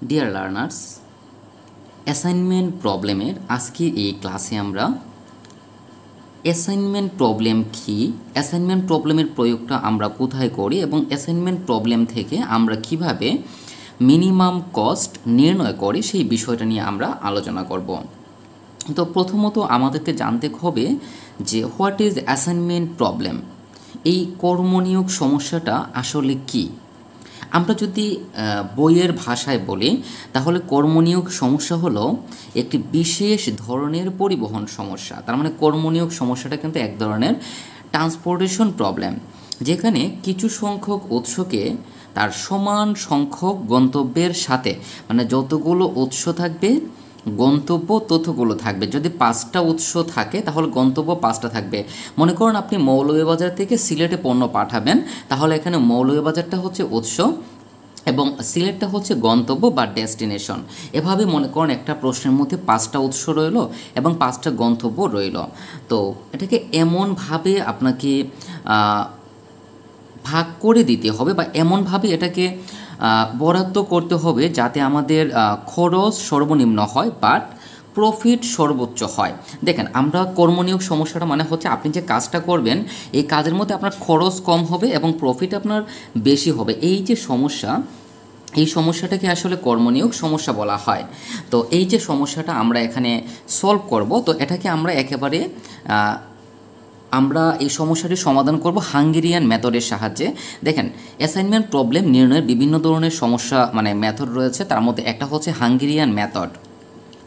Dear learners, assignment প্রবলেমের আজকে এই ক্লাসে আমরা অ্যাসাইনমেন্ট প্রবলেম কী, অ্যাসাইনমেন্ট প্রবলেমের প্রয়োগটা আমরা কোথায় করি এবং অ্যাসাইনমেন্ট প্রবলেম থেকে আমরা কিভাবে মিনিমাম কস্ট নির্ণয় করি সেই বিষয়টা নিয়ে আমরা আলোচনা করব। তো প্রথমত আমাদেরকে জানতে হবে যে হোয়াট ইজ অ্যাসাইনমেন্ট প্রবলেম, এই কর্মনিয়োগ সমস্যাটা আসলে কী। আমরা যদি বইয়ের ভাষায় বলি তাহলে কর্মনিয়োগ সমস্যা হলো একটি বিশেষ ধরনের পরিবহন সমস্যা। তার মানে কর্মনিয়োগ সমস্যাটা কিন্তু এক ধরনের ট্রান্সপোর্টেশন প্রবলেম, যেখানে কিছু সংখ্যক উৎসকে তার সমান সংখ্যক গন্তব্যের সাথে, মানে যতগুলো উৎস থাকবে গন্তব্য ততগুলো থাকবে। যদি 5টা উৎস থাকে তাহলে গন্তব্য 5টা থাকবে। মনে করুন আপনি মৌলভীবাজার থেকে সিলেটে পণ্য পাঠাবেন, তাহলে এখানে মৌলভীবাজারটা হচ্ছে উৎস এবং সিলেটটা হচ্ছে গন্তব্য বা ডেস্টিনেশন। এভাবে মনে করুন একটা প্রশ্নের মধ্যে 5টা উৎস রইল এবং 5টা গন্তব্য রইল। তো এটাকে এমনভাবে আপনাকে ভাগ করে দিতে হবে বা এমনভাবে এটাকে বরাদ্দ করতে হবে যাতে আমাদের খরচ সর্বনিম্ন হয় বাট প্রফিট সর্বোচ্চ হয়। দেখেন, আমরা কর্মনিয়োগ সমস্যাটা মানে হচ্ছে আপনি যে কাজটা করবেন এই কাজের মধ্যে আপনার খরচ কম হবে এবং প্রফিট আপনার বেশি হবে। এই যে সমস্যা, এই সমস্যাটাকে আসলে কর্মনিয়োগ সমস্যা বলা হয়। তো এই যে সমস্যাটা আমরা এখানে সলভ করব, তো এটাকে আমরা একেবারে আমরা এই সমস্যাটির সমাধান করব হাঙ্গেরিয়ান মেথডের সাহায্যে। দেখেন, অ্যাসাইনমেন্ট প্রবলেম নির্ণয়ের বিভিন্ন ধরনের সমস্যা মানে মেথড রয়েছে, তার মধ্যে একটা হচ্ছে হাঙ্গেরিয়ান মেথড।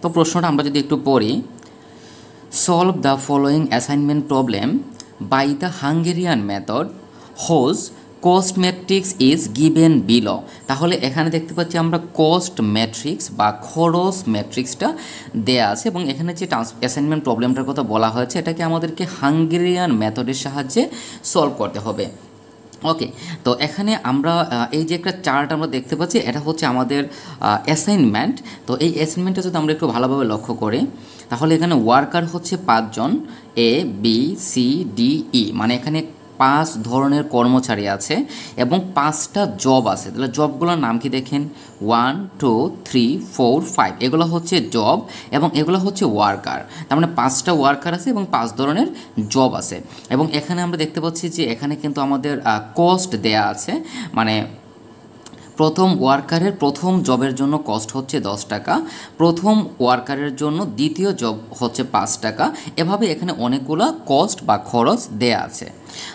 তো প্রশ্নটা আমরা যদি একটু পড়ি, solve the following assignment problem by the Hungarian method whose cost matrix is given below. তাহলে এখানে দেখতে পাচ্ছি আমরা কস্ট ম্যাট্রিক্স বা খরচ ম্যাট্রিক্সটা দেয়া আছে এবং এখানে যে অ্যাসাইনমেন্ট প্রবলেমটার কথা বলা হয়েছে এটাকে আমাদেরকে হাঙ্গেরিয়ান মেথডের সাহায্যে সলভ করতে হবে। ওকে, তো এখানে আমরা এই যে একটা চার্ট আমরা দেখতে পাচ্ছি এটা হচ্ছে আমাদের অ্যাসাইনমেন্ট। তো এই অ্যাসাইনমেন্টটা যদি আমরা একটু ভালোভাবে লক্ষ্য করি তাহলে এখানে ওয়ার্কার হচ্ছে 5 জন, A B C D E, মানে এখানে 5 ধরনের কর্মচারী আছে এবং 5টা জব আছে। তাহলে জবগুলোর নাম কি দেখেন, 1 2 3 4 5, এগুলো হচ্ছে জব এবং এগুলো হচ্ছে ওয়ার্কার। তার মানে 5টা ওয়ার্কার আছে এবং 5 ধরনের জব আছে। এবং এখানে আমরা দেখতে পাচ্ছি যে এখানে কিন্তু আমাদের কস্ট দেয়া আছে, মানে প্রথম ওয়ার্কারের প্রথম জবের জন্য কস্ট হচ্ছে 10 টাকা, প্রথম ওয়ার্কারের জন্য দ্বিতীয় জব হচ্ছে 5 টাকা। এভাবে এখানে অনেকগুলো কস্ট বা খরচ দেয়া আছে।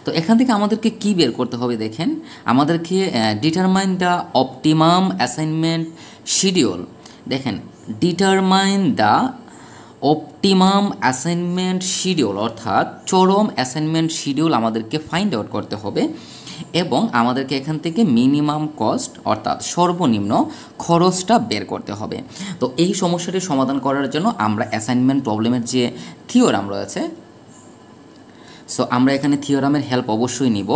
তো এখান থেকে আমাদেরকে কি বের করতে হবে দেখেন, আমাদেরকে determine the optimum assignment schedule. দেখেন, determine the optimum assignment schedule অর্থাৎ চরম অ্যাসাইনমেন্ট শিডিউল আমাদেরকে ফাইন্ড আউট করতে হবে এবং আমাদেরকে এখান থেকে মিনিমাম কস্ট অর্থাৎ সর্বনিম্ন খরচটা বের করতে হবে। তো এই সমস্যাটি সমাধান করার জন্য আমরা অ্যাসাইনমেন্ট প্রবলেমের যে থিওরাম রয়েছে, সো আমরা এখানে থিওরামের হেল্প অবশ্যই নিব।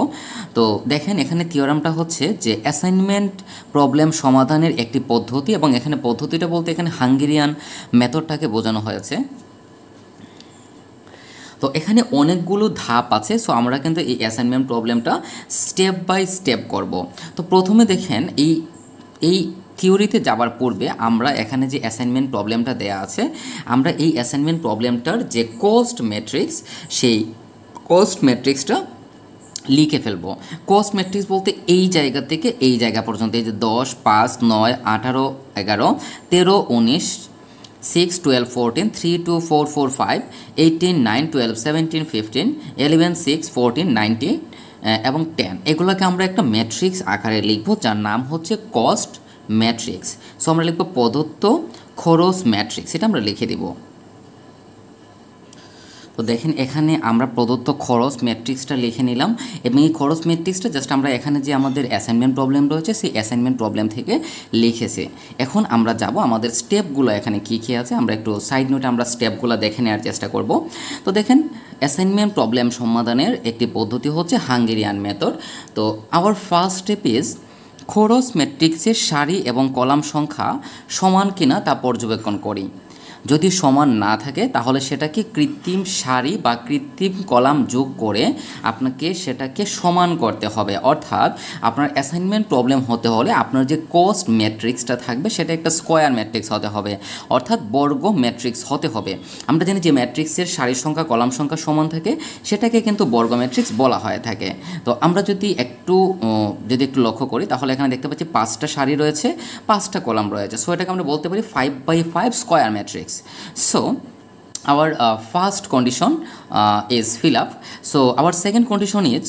তো দেখেন, এখানে থিওরামটা হচ্ছে যে অ্যাসাইনমেন্ট প্রবলেম সমাধানের একটি পদ্ধতি এবং এখানে পদ্ধতিটা বলতে এখানে হাঙ্গেরিয়ান মেথডটাকে বোঝানো হয়েছে। তো এখানে অনেকগুলো ধাপ আছে, সো আমরা কিন্তু এই অ্যাসাইনমেন্ট প্রবলেমটা স্টেপ বাই স্টেপ করব। তো প্রথমে দেখেন, এই থিওরিতে যাবার পূর্বে আমরা এখানে যে অ্যাসাইনমেন্ট প্রবলেমটা দেয়া আছে, আমরা এই অ্যাসাইনমেন্ট প্রবলেমটার যে কস্ট ম্যাট্রিক্স সেই কস্ট ম্যাট্রিক্সটা লিখে ফেলবো। কস্ট ম্যাট্রিক্স বলতে এই জায়গা থেকে এই জায়গা পর্যন্ত, এই যে 10 5 9 18 11 13 19 6 12 14 3 2 4 4 5 18 9 12 17 15 11 6 14 19 এবং 10, এগুলোকে আমরা একটা ম্যাট্রিক্স আকারে লিখব যার নাম হচ্ছে কস্ট ম্যাট্রিক্স। সো আমরা লিখব প্রদত্ত খরচ ম্যাট্রিক্স, এটা আমরা লিখে দিব। তো দেখেন, এখানে আমরা প্রদত্ত খরচ ম্যাট্রিক্সটা লিখে নিলাম এবং এই খরচ ম্যাট্রিক্সটা জাস্ট আমরা এখানে যে আমাদের অ্যাসাইনমেন্ট প্রবলেম রয়েছে সেই অ্যাসাইনমেন্ট প্রবলেম থেকে লিখেছি। এখন আমরা যাব আমাদের স্টেপগুলো এখানে কী কী আছে, আমরা একটু সাইড নোটে আমরা স্টেপগুলো দেখে নেওয়ার চেষ্টা করব। তো দেখেন, অ্যাসাইনমেন্ট প্রবলেম সমাধানের একটি পদ্ধতি হচ্ছে হাঙ্গেরিয়ান মেথড। তো আওয়ার ফার্স্ট স্টেপ ইজ খরচ ম্যাট্রিক্সের সারি এবং কলাম সংখ্যা সমান কিনা তা পর্যবেক্ষণ করি। যদি সমান না থাকে তাহলে সেটাকে কৃত্রিম সারি বা কৃত্রিম কলাম যোগ করে আপনাকে সেটাকে সমান করতে হবে। অর্থাৎ আপনার অ্যাসাইনমেন্ট প্রবলেম হতে হলে আপনার যে কস্ট ম্যাট্রিক্সটা থাকবে সেটা একটা স্কোয়ার ম্যাট্রিক্স হতে হবে, অর্থাৎ বর্গ ম্যাট্রিক্স হতে হবে। আমরা জানি যে ম্যাট্রিক্সের সারির সংখ্যা কলাম সংখ্যা সমান থাকে সেটাকে কিন্তু বর্গ ম্যাট্রিক্স বলা হয়ে থাকে। তো আমরা যদি একটু লক্ষ্য করি তাহলে এখানে দেখতে পাচ্ছি 5টা সারি রয়েছে, 5টা কলাম রয়েছে। সো এটাকে আমরা বলতে পারি 5/5 square matrix. So our first condition is fill up. So our second condition is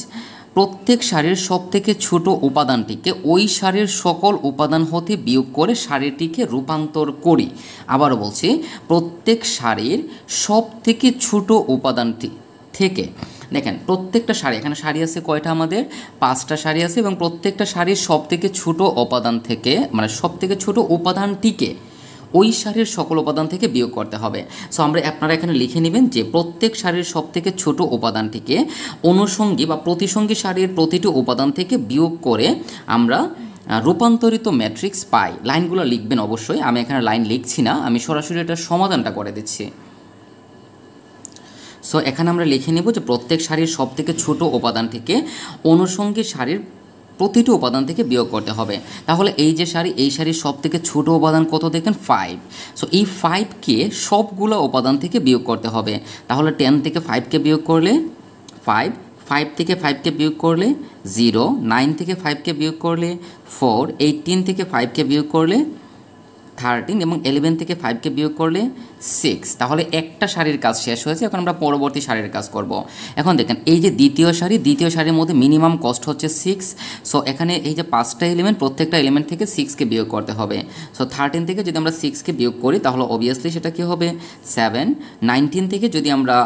প্রত্যেক সারির সবথেকে ছোট উপাদানটিকে ওই সারির সকল উপাদান হতে বিয়োগ করে সারিটিকে রূপান্তর করি। আবারও বলছি, প্রত্যেক সারির সবথেকে ছোট উপাদানটি থেকে, দেখেন প্রত্যেকটা সারি, এখানে সারি আছে কয়টা আমাদের 5টা সারি আছে, এবং প্রত্যেকটা সারির সবথেকে ছোট উপাদান থেকে মানে সবথেকে ছোট উপাদানটিকে ওই সারির সকল উপাদান থেকে বিয়োগ করতে হবে। সো আপনারা এখানে লিখে নেবেন যে প্রত্যেক সারির সবথেকে ছোট উপাদানটিকে অনুষঙ্গী বা প্রতিসঙ্গী সারির প্রতিটি উপাদান থেকে বিয়োগ করে আমরা রূপান্তরিত ম্যাট্রিক্স পাই। লাইনগুলো লিখবেন অবশ্যই, আমি এখানে লাইন লিখছি না, আমি সরাসরি এটার সমাধানটা করে দিচ্ছি। সো এখানে আমরা লিখে নেব যে প্রত্যেক সারির সবথেকে ছোট উপাদানটিকে অনুষঙ্গী সারির প্রতিটি উপাদান থেকে বিয়োগ করতে হবে। তাহলে এই যে সারি, এই সারির সবথেকে ছোট উপাদান কত দেখেন 5। সো এই 5কে সবগুলো উপাদান থেকে বিয়োগ করতে হবে। তাহলে 10 থেকে 5কে বিয়োগ করলে 5, 5 থেকে 5কে বিয়োগ করলে 0, 9 থেকে 5কে বিয়োগ করলে 4, 18 থেকে 5কে বিয়োগ করলে 13 এবং 11 থেকে 5কে বিয়োগ করলে 6। তাহলে একটা সারির কাজ শেষ হয়েছে। এখন আমরা পরবর্তী সারির কাজ করব। এখন দেখেন এই যে দ্বিতীয় সারির মধ্যে মিনিমাম কস্ট হচ্ছে 6। সো এখানে এই যে 5টা এলিমেন্ট, প্রত্যেকটা এলিমেন্ট থেকে 6কে বিয়োগ করতে হবে। সো 13 থেকে যদি আমরা 6কে বিয়োগ করি তাহলে অবভিয়াসলি সেটা কী হবে 7। 19 থেকে যদি আমরা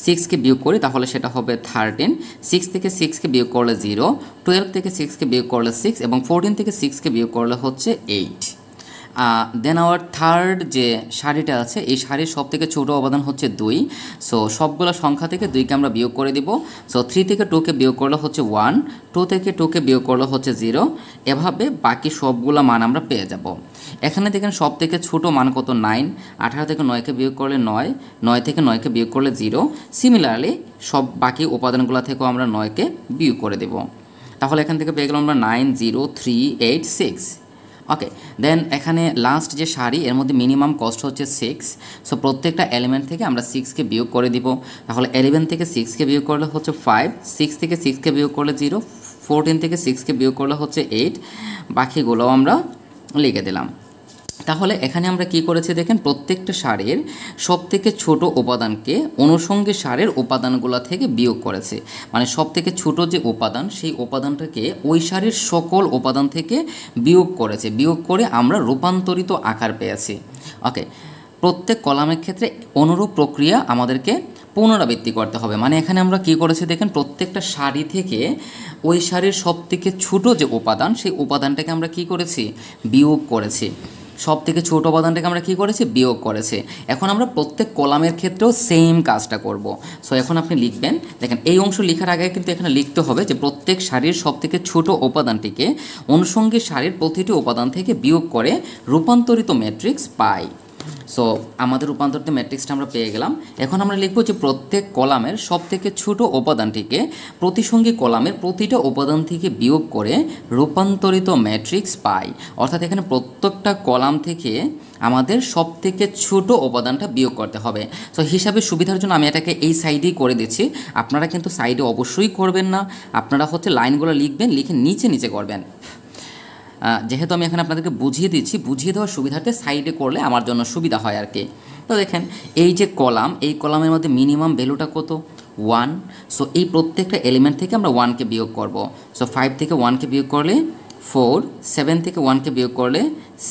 6কে বিয়োগ করি তাহলে সেটা হবে 13। 6 থেকে 6কে বিয়োগ করলে 0, 12 থেকে 6কে বিয়োগ করলে 6 এবং 14 থেকে 6কে বিয়োগ করলে হচ্ছে 8। দেন আওয়ার থার্ড যে সারিটা আছে, এই সারির সবথেকে ছোটো উপাদান হচ্ছে 2। সো সবগুলো সংখ্যা থেকে 2কে আমরা বিয়োগ করে দিব। সো 3 থেকে 2কে বিয়োগ করলে হচ্ছে 1, 2 থেকে 2কে বিয়োগ করলে হচ্ছে 0। এভাবে বাকি সবগুলো মান আমরা পেয়ে যাব। এখানে দেখেন সবথেকে ছোটো মান কত 9, 18 থেকে 9কে বিয়োগ করলে 9, 9 থেকে 9কে বিয়োগ করলে 0। সিমিলারলি সব বাকি উপাদানগুলো থেকেও আমরা 9কে বিয়োগ করে দেব। তাহলে এখান থেকে পেয়ে গেলাম আমরা 9, 0, 3, 8, 6। ওকে, দেন এখানে লাস্ট যে সারি এর মধ্যে মিনিমাম কস্ট হচ্ছে 6। সো প্রত্যেকটা এলিমেন্ট থেকে আমরা 6কে বিয়োগ করে দিব। তাহলে 11 থেকে 6কে বিয়োগ করলে হচ্ছে 5, 6 থেকে 6কে বিয়োগ করলে 0, 14 থেকে 6কে বিয়োগ করলে হচ্ছে 8। বাকিগুলোও আমরা লিখে দিলাম। তাহলে এখানে আমরা কি করেছি দেখেন, প্রত্যেকটা সারির সবথেকে ছোট উপাদানকে অনুষঙ্গী সারির উপাদানগুলো থেকে বিয়োগ করেছে। মানে সবথেকে ছোট যে উপাদান সেই উপাদানটাকে ওই সারির সকল উপাদান থেকে বিয়োগ করেছে। বিয়োগ করে আমরা রূপান্তরিত আকার পেয়েছি। ওকে, প্রত্যেক কলামের ক্ষেত্রে অনুরূপ প্রক্রিয়া আমাদেরকে পুনরাবৃত্তি করতে হবে। মানে এখানে আমরা কি করেছি দেখেন, প্রত্যেকটা সারি থেকে ওই সারির সবথেকে ছোট যে উপাদান সেই উপাদানটাকে আমরা কি করেছি, বিয়োগ করেছি। সব থেকে ছোট উপাদানটাকে আমরা কী করেছি, বিয়োগ করেছি। এখন আমরা প্রত্যেক কলামের ক্ষেত্রেও সেম কাজটা করব। সো এখন আপনি লিখবেন, দেখেন এই অংশ লেখার আগে কিন্তু এখানে লিখতে হবে যে প্রত্যেক সারির সব থেকে ছোট উপাদানটিকে অনুষঙ্গী সারির প্রতিটি উপাদান থেকে বিয়োগ করে রূপান্তরিত ম্যাট্রিক্স পাই। সো আমাদের রূপান্তরিত ম্যাট্রিক্সটা আমরা পেয়ে গেলাম। এখন আমরা লিখব যে প্রত্যেক কলামের সবথেকে ছোট উপাদানটিকে প্রতিসঙ্গী কলামের প্রতিটা উপাদান থেকে বিয়োগ করে রূপান্তরিত ম্যাট্রিক্স পাই। অর্থাৎ এখানে প্রত্যেকটা কলাম থেকে আমাদের সবথেকে ছোট উপাদানটা বিয়োগ করতে হবে। সো হিসাবের সুবিধার জন্য আমি এটাকে এই সাইডেই করে দিচ্ছি। আপনারা কিন্তু সাইডে অবশ্যই করবেন না, আপনারা হচ্ছে লাইনগুলো লিখবেন, লিখে নিচে নিচে করবেন। যেহেতু আমি এখানে আপনাদেরকে বুঝিয়ে দিচ্ছি, বুঝিয়ে দেওয়ার সুবিধার্থে সাইডে করলে আমার জন্য সুবিধা হয় আর কি। তো দেখেন এই যে কলাম, এই কলামের মধ্যে মিনিমাম ভ্যালুটা কত 1। সো এই প্রত্যেকটা এলিমেন্ট থেকে আমরা 1কে বিয়োগ করব। সো 5 থেকে 1কে বিয়োগ করলে 4, 7 থেকে 1কে বিয়োগ করলে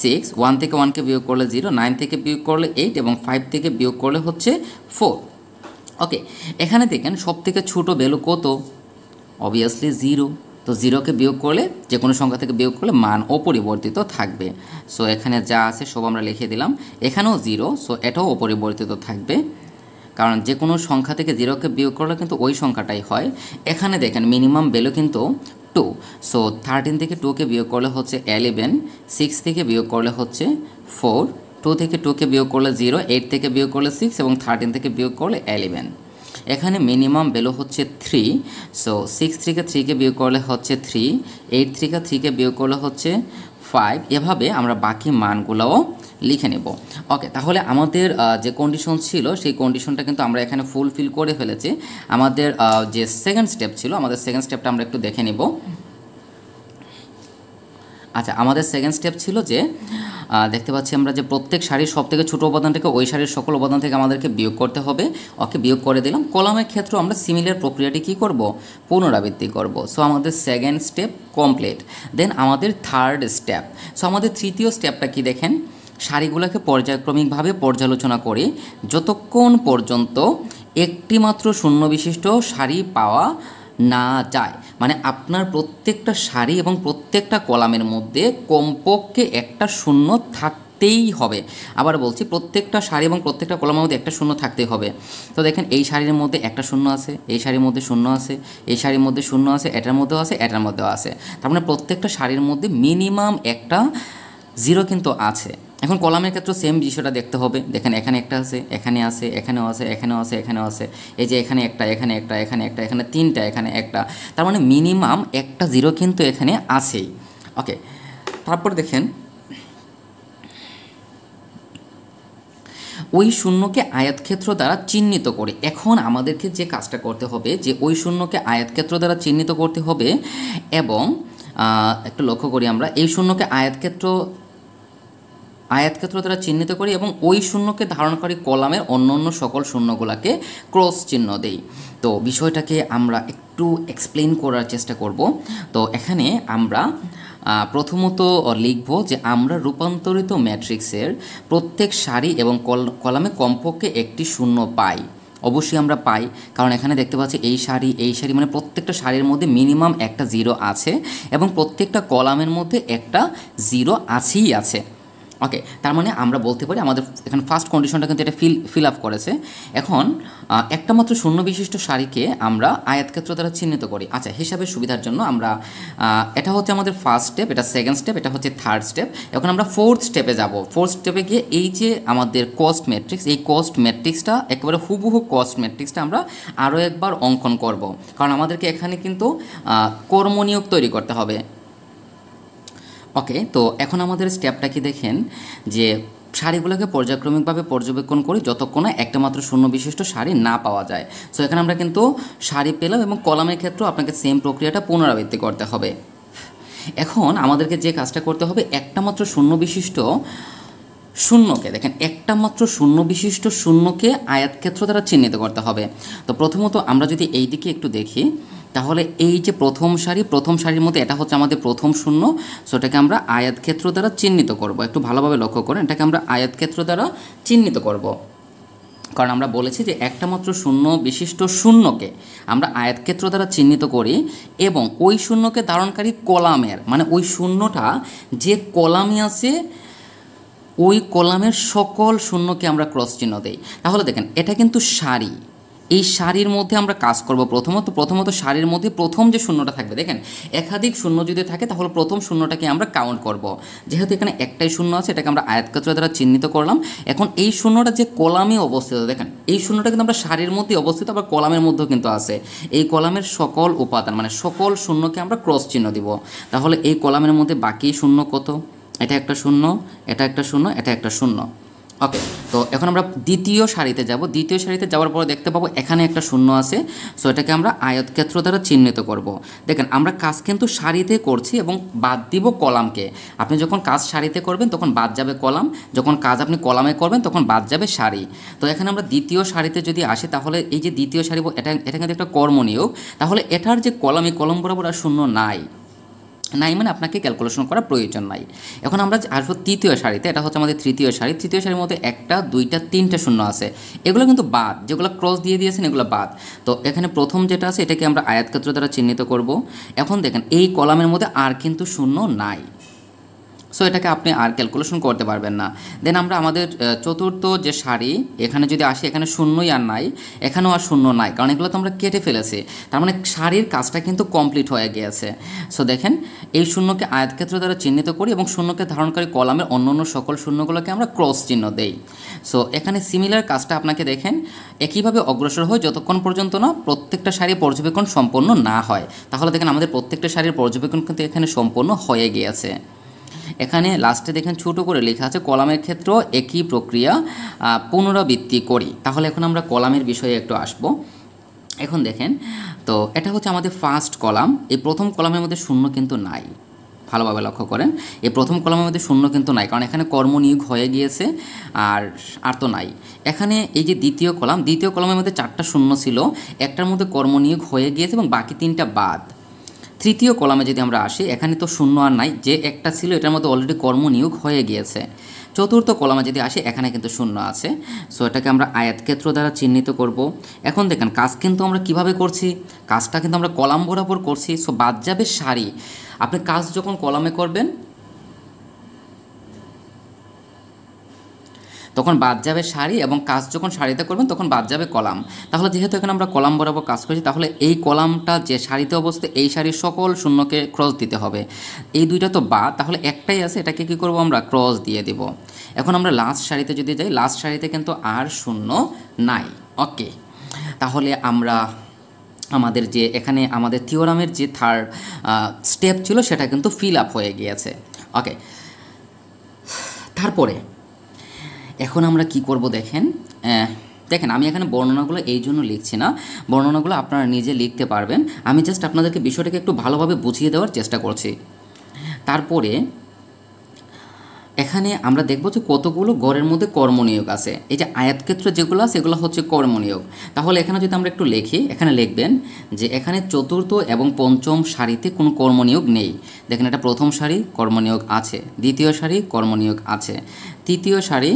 6, 1 থেকে 1কে বিয়োগ করলে 0, 9 থেকে বিয়োগ করলে 8 এবং 5 থেকে বিয়োগ করলে হচ্ছে 4। ওকে, এখানে দেখেন সব থেকে ছোটো ভ্যালু কত, অবভিয়াসলি 0। তো 0কে বিয়োগ করলে, যে কোনো সংখ্যা থেকে বিয়োগ করলে মান অপরিবর্তিত থাকবে। সো এখানে যা আছে সব আমরা লিখে দিলাম। এখানেও 0, সো এটাও অপরিবর্তিত থাকবে, কারণ যে কোনো সংখ্যা থেকে 0কে বিয়োগ করলে কিন্তু ওই সংখ্যাটাই হয়। এখানে দেখেন মিনিমাম ভ্যালু কিন্তু 2। সো 13 থেকে 2কে বিয়োগ করলে হচ্ছে 11, 6 থেকে বিয়োগ করলে হচ্ছে 4, 2 থেকে 2কে বিয়োগ করলে 0, 8 থেকে বিয়োগ করলে 6 এবং 13 থেকে বিয়োগ করলে 11। এখানে মিনিমাম ভ্যালু হচ্ছে 3, সো 6 থেকে 3কে বিয়োগ করলে হচ্ছে 3, 8 থেকে 3কে বিয়োগ করলে হচ্ছে 5। এভাবে আমরা বাকি মানগুলোও লিখে নেব। ওকে, তাহলে আমাদের যে কন্ডিশন ছিল সেই কন্ডিশনটা কিন্তু আমরা এখানে ফুলফিল করে ফেলেছি। আমাদের যে সেকেন্ড স্টেপ ছিল, আমাদের সেকেন্ড স্টেপটা আমরা একটু দেখে নেব। আচ্ছা, আমাদের সেকেন্ড স্টেপ ছিল যে দেখতে পাচ্ছি আমরা যে প্রত্যেক সারির সব থেকে ছোটো উপাদানটাকে ওই সারির সকল উপাদান থেকে আমাদেরকে বিয়োগ করতে হবে। ওকে, বিয়োগ করে দিলাম। কলামের ক্ষেত্রে আমরা সিমিলার প্রক্রিয়াটি কী করব, পুনরাবৃত্তি করব। সো আমাদের সেকেন্ড স্টেপ কমপ্লিট। দেন আমাদের থার্ড স্টেপ, সো আমাদের তৃতীয় স্টেপটা কি দেখেন, সারিগুলোকে পর্যায়ক্রমিকভাবে পর্যালোচনা করে যতক্ষণ পর্যন্ত একটি মাত্র শূন্য বিশিষ্ট সারি পাওয়া না যায়, মানে আপনার প্রত্যেকটা সারি এবং প্রত্যেকটা কলামের মধ্যে কমপক্ষে একটা শূন্য থাকতেই হবে। আবার বলছি, প্রত্যেকটা সারি এবং প্রত্যেকটা কলামের মধ্যে একটা শূন্য থাকতেই হবে। তো দেখেন এই সারির মধ্যে একটা শূন্য আছে, এই সারির মধ্যে শূন্য আছে, এই সারির মধ্যে শূন্য আছে, এটার মধ্যেও আছে, এটার মধ্যেও আছে। তার মানে প্রত্যেকটা সারির মধ্যে মিনিমাম একটা 0 কিন্তু আছে। এখন কলামের ক্ষেত্রে সেম বিষয়টা দেখতে হবে। দেখেন এখানে একটা আছে, এখানে আছে, এখানেও আছে, এখানেও আছে, এখানেও আছে, এই যে এখানে একটা, এখানে একটা, এখানে একটা, এখানে 3টা, এখানে একটা। তার মানে মিনিমাম একটা 0 কিন্তু এখানে আছেই। ওকে, তারপর দেখেন ওই শূন্যকে আয়তক্ষেত্র দ্বারা চিহ্নিত করে। এখন আমাদেরকে যে কাজটা করতে হবে যে ওই শূন্যকে আয়তক্ষেত্র দ্বারা চিহ্নিত করতে হবে এবং একটু লক্ষ্য করি, আমরা এই শূন্যকে আয়তক্ষেত্র দ্বারা চিহ্নিত করি এবং ওই শূন্যকে ধারণকারী কলামের অন্য অন্য সকল শূন্যগুলোকে ক্রস চিহ্ন দেই। তো বিষয়টাকে আমরা একটু এক্সপ্লেন করার চেষ্টা করব। তো এখানে আমরা প্রথমত লিখব যে আমরা রূপান্তরিত ম্যাট্রিক্সের প্রত্যেক সারি এবং কলামে কমপক্ষে একটি শূন্য পাই। অবশ্যই আমরা পাই, কারণ এখানে দেখতে পাচ্ছি এই সারি মানে প্রত্যেকটা সারির মধ্যে মিনিমাম একটা 0 আছে এবং প্রত্যেকটা কলামের মধ্যে একটা 0 আছেই আছে। ওকে, তার মানে আমরা বলতে পারি আমাদের এখানে ফার্স্ট কন্ডিশনটা কিন্তু এটা ফিল আপ করেছে। এখন একটা মাত্র শূন্য বিশিষ্ট সারিকে আমরা আয়তক্ষেত্র দ্বারা চিহ্নিত করি। আচ্ছা, হিসাবের সুবিধার জন্য আমরা এটা হচ্ছে আমাদের ফার্স্ট স্টেপ, এটা সেকেন্ড স্টেপ, এটা হচ্ছে থার্ড স্টেপ। এখন আমরা ফোর্থ স্টেপে যাব। ফোর্থ স্টেপে গিয়ে এই যে আমাদের কস্ট ম্যাট্রিক্স, এই কস্ট ম্যাট্রিক্সটা একেবারে হুবহু কস্ট ম্যাট্রিক্সটা আমরা আরও একবার অঙ্কন করব, কারণ আমাদেরকে এখানে কিন্তু কর্মনিয়োগ তৈরি করতে হবে। ওকে, তো এখন আমাদের স্টেপটা কি দেখেন যে সারিগুলোকে পর্যায়ক্রমিকভাবে পর্যবেক্ষণ করি যতক্ষণ না একটা মাত্র শূন্য বিশিষ্ট সারি না পাওয়া যায়। সো এখানে আমরা কিন্তু সারি পেলাম এবং কলামের ক্ষেত্রেও আপনাকে সেম প্রক্রিয়াটা পুনরাবৃত্তি করতে হবে। এখন আমাদেরকে যে কাজটা করতে হবে, একটা মাত্র শূন্য বিশিষ্ট শূন্যকে দেখেন, একটা মাত্র শূন্য বিশিষ্ট শূন্যকে আয়তক্ষেত্র দ্বারা চিহ্নিত করতে হবে। তো প্রথমত আমরা যদি এই দিকে একটু দেখি, তাহলে এই যে প্রথম সারির মধ্যে এটা হচ্ছে আমাদের প্রথম শূন্য। সো এটাকে আমরা আয়তক্ষেত্র দ্বারা চিহ্নিত করব। একটু ভালোভাবে লক্ষ্য করেন, এটাকে আমরা আয়তক্ষেত্র দ্বারা চিহ্নিত করব, কারণ আমরা বলেছি যে একটা মাত্র শূন্য বিশিষ্ট শূন্যকে আমরা আয়তক্ষেত্র দ্বারা চিহ্নিত করি এবং ওই শূন্যকে ধারণকারী কলামের, মানে ওই শূন্যটা যে কলামে আছে ওই কলামের সকল শূন্যকে আমরা ক্রস চিহ্ন দেই। তাহলে দেখেন এটা কিন্তু সারি, এই সারির মধ্যে আমরা কাজ করব। প্রথমত সারির মধ্যে প্রথম যে শূন্যটা থাকবে, দেখেন একাধিক শূন্য যদি থাকে তাহলে প্রথম শূন্যটাকে আমরা কাউন্ট করব। যেহেতু এখানে একটাই শূন্য আছে, এটাকে আমরা আয়তক্ষেত্র দ্বারা চিহ্নিত করলাম। এখন এই শূন্যটা যে কলামে অবস্থিত, দেখেন এই শূন্যটা কিন্তু আমরা সারির মধ্যে অবস্থিত, আবার কলামের মধ্যেও কিন্তু আছে। এই কলামের সকল উপাদান মানে সকল শূন্যকে আমরা ক্রস চিহ্ন দিব। তাহলে এই কলামের মধ্যে বাকি শূন্য কত? এটা একটা শূন্য, এটা একটা শূন্য, এটা একটা শূন্য। ওকে, তো এখন আমরা দ্বিতীয় সারিতে যাব। দ্বিতীয় সারিতে যাওয়ার পরে দেখতে পাবো এখানে একটা শূন্য আছে। সো এটাকে আমরা আয়তক্ষেত্র দ্বারা চিহ্নিত করব। দেখেন আমরা কাজ কিন্তু সারিতে করছি এবং বাদ দিব কলামকে। আপনি যখন কাজ সারিতে করবেন তখন বাদ যাবে কলাম, যখন কাজ আপনি কলামে করবেন তখন বাদ যাবে সারি। তো এখানে আমরা দ্বিতীয় সারিতে যদি আসি, তাহলে এই যে দ্বিতীয় সারি এটা কিন্তু একটা কর্মনিয়োগ। তাহলে এটার যে কলাম, এই কলম বরাবর আর শূন্য নাই, মানে আপনাকে ক্যালকুলেশন করার প্রয়োজন নাই। এখন আমরা আসবো তৃতীয় সারিতে, এটা হচ্ছে আমাদের তৃতীয় সারি। তৃতীয় সারির মধ্যে একটা, দুইটা, তিনটা শূন্য আছে, এগুলো কিন্তু বাদ, যেগুলো ক্রস দিয়ে দিয়েছেন এগুলো বাদ। তো এখানে প্রথম যেটা আছে এটাকে আমরা আয়তক্ষেত্র দ্বারা চিহ্নিত করব। এখন দেখেন এই কলামের মধ্যে আর কিন্তু শূন্য নাই। সো এটাকে আপনি আর ক্যালকুলেশন করতে পারবেন না। দেন আমরা আমাদের চতুর্থ যে সারি এখানে যদি আসি, এখানে শূন্যই আর নাই, এখানেও আর শূন্য নাই, কারণ এগুলো তো আমরা কেটে ফেলেছি। তার মানে সারির কাজটা কিন্তু কমপ্লিট হয়ে গিয়েছে। সো দেখেন এই শূন্যকে আয়তক্ষেত্র দ্বারা চিহ্নিত করি এবং শূন্যকে ধারণকারী কলামের অন্য সকল শূন্যগুলোকে আমরা ক্রস চিহ্ন দেই। সো এখানে সিমিলার কাজটা আপনাকে দেখেন একইভাবে অগ্রসর হয় যতক্ষণ পর্যন্ত না প্রত্যেকটা সারির পর্যবেক্ষণ সম্পন্ন না হয়। তাহলে দেখেন আমাদের প্রত্যেকটা সারির পর্যবেক্ষণ কিন্তু এখানে সম্পন্ন হয়ে গিয়েছে। এখানে লাস্টে দেখেন ছোটো করে লেখা আছে কলামের ক্ষেত্রেও একই প্রক্রিয়া পুনরাবৃত্তি করি। তাহলে এখন আমরা কলামের বিষয়ে একটু আসবো। এখন দেখেন তো এটা হচ্ছে আমাদের ফার্স্ট কলাম। এই প্রথম কলামের মধ্যে শূন্য কিন্তু নাই, ভালোভাবে লক্ষ্য করেন এই প্রথম কলামের মধ্যে শূন্য কিন্তু নাই, কারণ এখানে কর্মনিয়োগ হয়ে গিয়েছে আর তো নাই। এখানে এই যে দ্বিতীয় কলামের মধ্যে 4টা শূন্য ছিল, একটার মধ্যে কর্মনিয়োগ হয়ে গিয়েছে এবং বাকি 3টা বাদ। তৃতীয় কলামে যদি আমরা আসি, এখানে তো শূন্য আর নাই, যে একটা ছিল এটার মধ্যে অলরেডি কর্মনিয়োগ হয়ে গিয়েছে। চতুর্থ কলামে যদি আসি, এখানে কিন্তু শূন্য আছে। সো এটাকে আমরা আয়তক্ষেত্র দ্বারা চিহ্নিত করব। এখন দেখেন কাজ কিন্তু আমরা কিভাবে করছি, কাজটা কিন্তু আমরা কলাম বরাবর করছি। সো বাদ যাবে সারি। আপনি কাজ যখন কলামে করবেন তখন বাদ যাবে সারি, এবং কাজ যখন সারিতে করবেন তখন বাদ যাবে কলাম। তাহলে যেহেতু এখানে আমরা কলাম বরাবর কাজ করছি, তাহলে এই কলামটা যে সারিতে অবস্থিত এই সারির সকল শূন্যকে ক্রস দিতে হবে। এই দুইটা তো বাদ, তাহলে একটাই আছে, এটাকে কী করব আমরা ক্রস দিয়ে দেব। এখন আমরা লাস্ট সারিতে যদি যাই, লাস্ট সারিতে কিন্তু আর শূন্য নাই। ওকে, তাহলে আমরা আমাদের যে এখানে আমাদের থিওরামের যে থার্ড স্টেপ ছিল সেটা কিন্তু ফিল আপ হয়ে গিয়েছে। ওকে, তারপরে এখন আমরা কি করব দেখেন আমি এখানে বর্ণনাগুলো এই জন্য লিখছি না, বর্ণনাগুলো আপনারা নিজে লিখতে পারবেন। আমি জাস্ট আপনাদেরকে বিষয়টাকে একটু ভালোভাবে বুঝিয়ে দেওয়ার চেষ্টা করছি। তারপরে এখানে আমরা দেখব যে কতগুলো গড়ের মধ্যে কর্মনিয়োগ আছে। এই যে আয়তক্ষেত্র যেগুলো আছে এগুলো হচ্ছে কর্মনিয়োগ। তাহলে এখানে যদি আমরা একটু লিখি, এখানে লিখবেন যে এখানে চতুর্থ এবং পঞ্চম সারিতে কোনো কর্মনিয়োগ নেই। দেখেন এটা প্রথম সারি, কর্মনিয়োগ আছে। দ্বিতীয় সারি, কর্মনিয়োগ আছে। তৃতীয় সারি,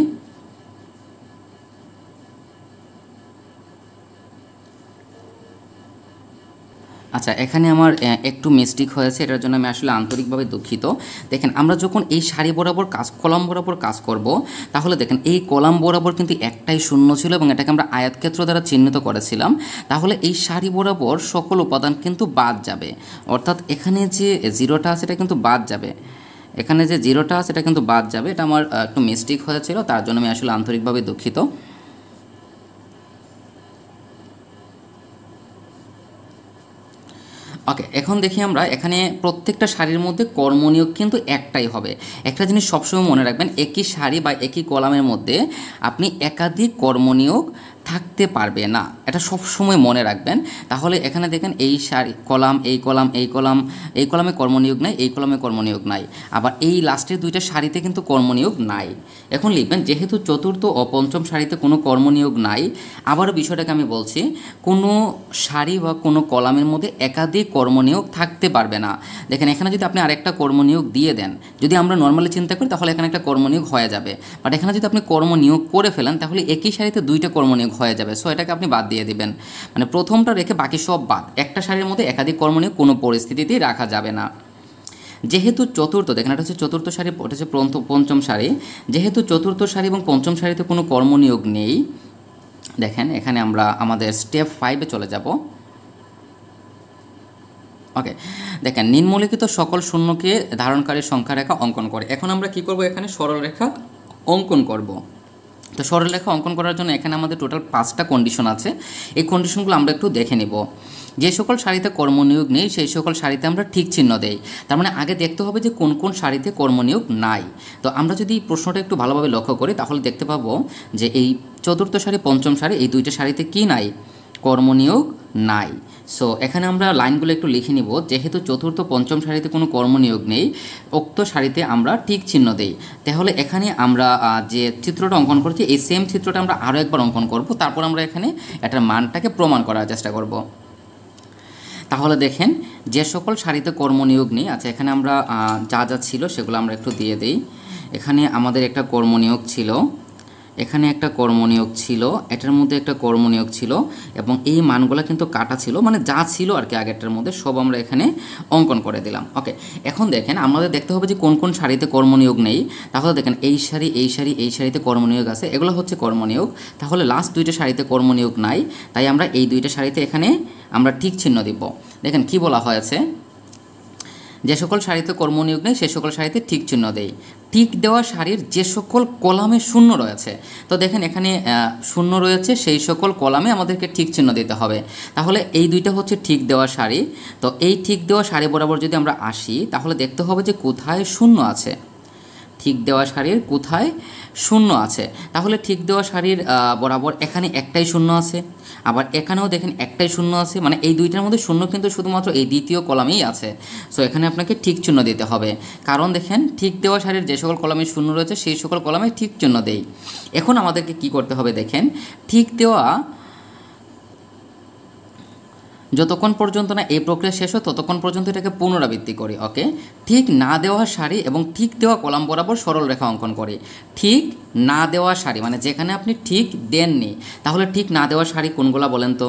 আচ্ছা এখানে আমার একটু মিস্টেক হয়েছে, এটার জন্য আমি আসলে আন্তরিকভাবে দুঃখিত। দেখেন আমরা যখন এই সারি বরাবর কলাম বরাবর কাজ করব, তাহলে দেখেন এই কলাম বরাবর কিন্তু একটাই শূন্য ছিল এবং এটাকে আমরা আয়তক্ষেত্র দ্বারা চিহ্নিত করেছিলাম। তাহলে এই সারি বরাবর সকল উপাদান কিন্তু বাদ যাবে, অর্থাৎ এখানে যে জিরোটা আছে এটা কিন্তু বাদ যাবে। এখানে যে জিরোটা আছে এটা কিন্তু বাদ যাবে। এটা আমার একটু মিস্টেক হয়েছিল, তার জন্য আমি আসলে আন্তরিকভাবে দুঃখিত। ওকে, এখন দেখি আমরা এখানে প্রত্যেকটা সারির মধ্যে কর্মনিয়োগ কিন্তু একটাই হবে। একটা জিনিস সবসময় মনে রাখবেন, একই সারি বা একই কলামের মধ্যে আপনি একাধিক কর্মনিয়োগ থাকতে পারবে না, এটা সব সময় মনে রাখবেন। তাহলে এখানে দেখেন এই সারি কলাম, এই কলাম, এই কলাম, এই কলামে কর্মনিয়োগ নাই, এই কলামে কর্মনিয়োগ নাই, আবার এই লাস্টের দুইটা সারিতে কিন্তু কর্মনিয়োগ নাই। এখন লিখবেন যেহেতু চতুর্থ ও পঞ্চম সারিতে কোনো কর্মনিয়োগ নাই, আবারও বিষয়টাকে আমি বলছি, কোনো সারি বা কোনো কলামের মধ্যে একাধিক কর্মনিয়োগ থাকতে পারবে না। দেখেন এখানে যদি আপনি আরেকটা কর্মনিয়োগ দিয়ে দেন, যদি আমরা নর্মালি চিন্তা করি তাহলে এখানে একটা কর্মনিয়োগ হয়ে যাবে, বাট এখানে যদি আপনি কর্মনিয়োগ করে ফেলেন তাহলে একই সারিতে দুইটা কর্মনিয়োগ হয়ে যাবে। সো এটাকে আপনি বাদ দিয়ে দিবেন, মানে প্রথমটা রেখে বাকি সব বাদ। একটা সারির মধ্যে একাধিক কর্মনিয়োগ কোনো পরিস্থিতিতেই রাখা যাবে না। যেহেতু চতুর্থ, দেখেন এটা হচ্ছে চতুর্থ সারি, এটা হচ্ছে পঞ্চম সারি, যেহেতু চতুর্থ সারি এবং পঞ্চম সারিতে কোনো কর্মনিয়োগ নেই, দেখেন এখানে আমরা আমাদের স্টেপ 5-এ চলে যাব। ওকে, দেখেন নিম্নলিখিত সকল শূন্যকে ধারণকারী সংখ্যা রেখা অঙ্কন করে। এখন আমরা কি করব, এখানে সরলরেখা অঙ্কন করব। তো সরলরেখা অঙ্কন করার জন্য এখানে আমাদের টোটাল 5টা কন্ডিশন আছে। এই কন্ডিশনগুলো আমরা একটু দেখে নেব। যে সকল সারিতে কর্মনিয়োগ নেই সেই সকল সারিতে আমরা ঠিক চিহ্ন দেই। তার মানে আগে দেখতে হবে যে কোন কোন সারিতে কর্মনিয়োগ নাই। তো আমরা যদি প্রশ্নটা একটু ভালোভাবে লক্ষ্য করি তাহলে দেখতে পাবো যে এই চতুর্থ সারি, পঞ্চম সারি, এই দুইটা সারিতে কি নাই, কর্মনিয়োগ নাই। সো এখানে আমরা লাইনগুলো একটু লিখে নিব। যেহেতু চতুর্থ পঞ্চম সারিতে কোনো কর্মনিয়োগ নেই, উক্ত সারিতে আমরা টিক চিহ্ন দেই। তাহলে এখানে আমরা যে চিত্রটা অঙ্কন করছি এই সেম চিত্রটা আমরা আরও একবার অঙ্কন করব, তারপর আমরা এখানে এটার মানটাকে প্রমাণ করার চেষ্টা করব। তাহলে দেখেন যে সকল সারিতে কর্মনিয়োগ নেই, আচ্ছা এখানে আমরা যা যা ছিল সেগুলো আমরা একটু দিয়ে দিই। এখানে আমাদের একটা কর্মনিয়োগ ছিল, এখানে একটা কর্মনিয়োগ ছিল, এটার মধ্যে একটা কর্মনিয়োগ ছিল, এবং এই মানগুলো কিন্তু কাটা ছিল, মানে যা ছিল আর কি আগেরটার মধ্যে সব আমরা এখানে অঙ্কন করে দিলাম। ওকে, এখন দেখেন আমাদের দেখতে হবে যে কোন কোন সারিতে কর্মনিয়োগ নেই। তাহলে দেখেন এই সারি এই সারি এই সারিতে কর্মনিয়োগ আছে, এগুলো হচ্ছে কর্মনিয়োগ। তাহলে লাস্ট দুইটা সারিতে কর্মনিয়োগ নাই, তাই আমরা এই দুইটা সারিতে এখানে আমরা ঠিক চিহ্ন দিব। দেখেন কি বলা হয়েছে, যে সকল সারিতে কর্মনিয়োগ নেই সে সকল সারিতে ঠিক চিহ্ন দেই। টিক দেওয়া সারির যে সকল কলামে শূন্য রয়েছে, তো দেখেন এখানে শূন্য রয়েছে, সেই সকল কলামে আমাদেরকে ঠিক চিহ্ন দিতে হবে। তাহলে এই দুইটা হচ্ছে ঠিক দেওয়া সারি। তো এই ঠিক দেওয়া সারি বরাবর যদি আমরা আসি, তাহলে দেখতে হবে যে কোথায় শূন্য আছে, ঠিক দেওয়া সারির কোথায় শূন্য আছে। তাহলে ঠিক দেওয়া সারির বরাবর এখানে একটাই শূন্য আছে, আবার এখানেও দেখেন একটাই শূন্য আছে, মানে এই দুইটার মধ্যে শূন্য কিন্তু শুধুমাত্র এই দ্বিতীয় কলামেই আছে। সো এখানে আপনাকে ঠিক চিহ্ন দিতে হবে, কারণ দেখেন ঠিক দেওয়া সারির যে সকল কলামে শূন্য রয়েছে সেই সকল কলামে ঠিক চিহ্ন দেই। এখন আমাদেরকে কি করতে হবে দেখেন, ঠিক দেওয়া যতক্ষণ পর্যন্ত না এই প্রক্রিয়া শেষ হয় ততক্ষণ পর্যন্ত এটাকে পুনরাবৃত্তি করি। ওকে, ঠিক না দেওয়া সারি এবং ঠিক দেওয়া কলাম বরাবর সরল রেখা অঙ্কন করি। ঠিক না দেওয়া সারি মানে যেখানে আপনি ঠিক দেননি, তাহলে ঠিক না দেওয়া সারি কোনগুলা বলেন তো?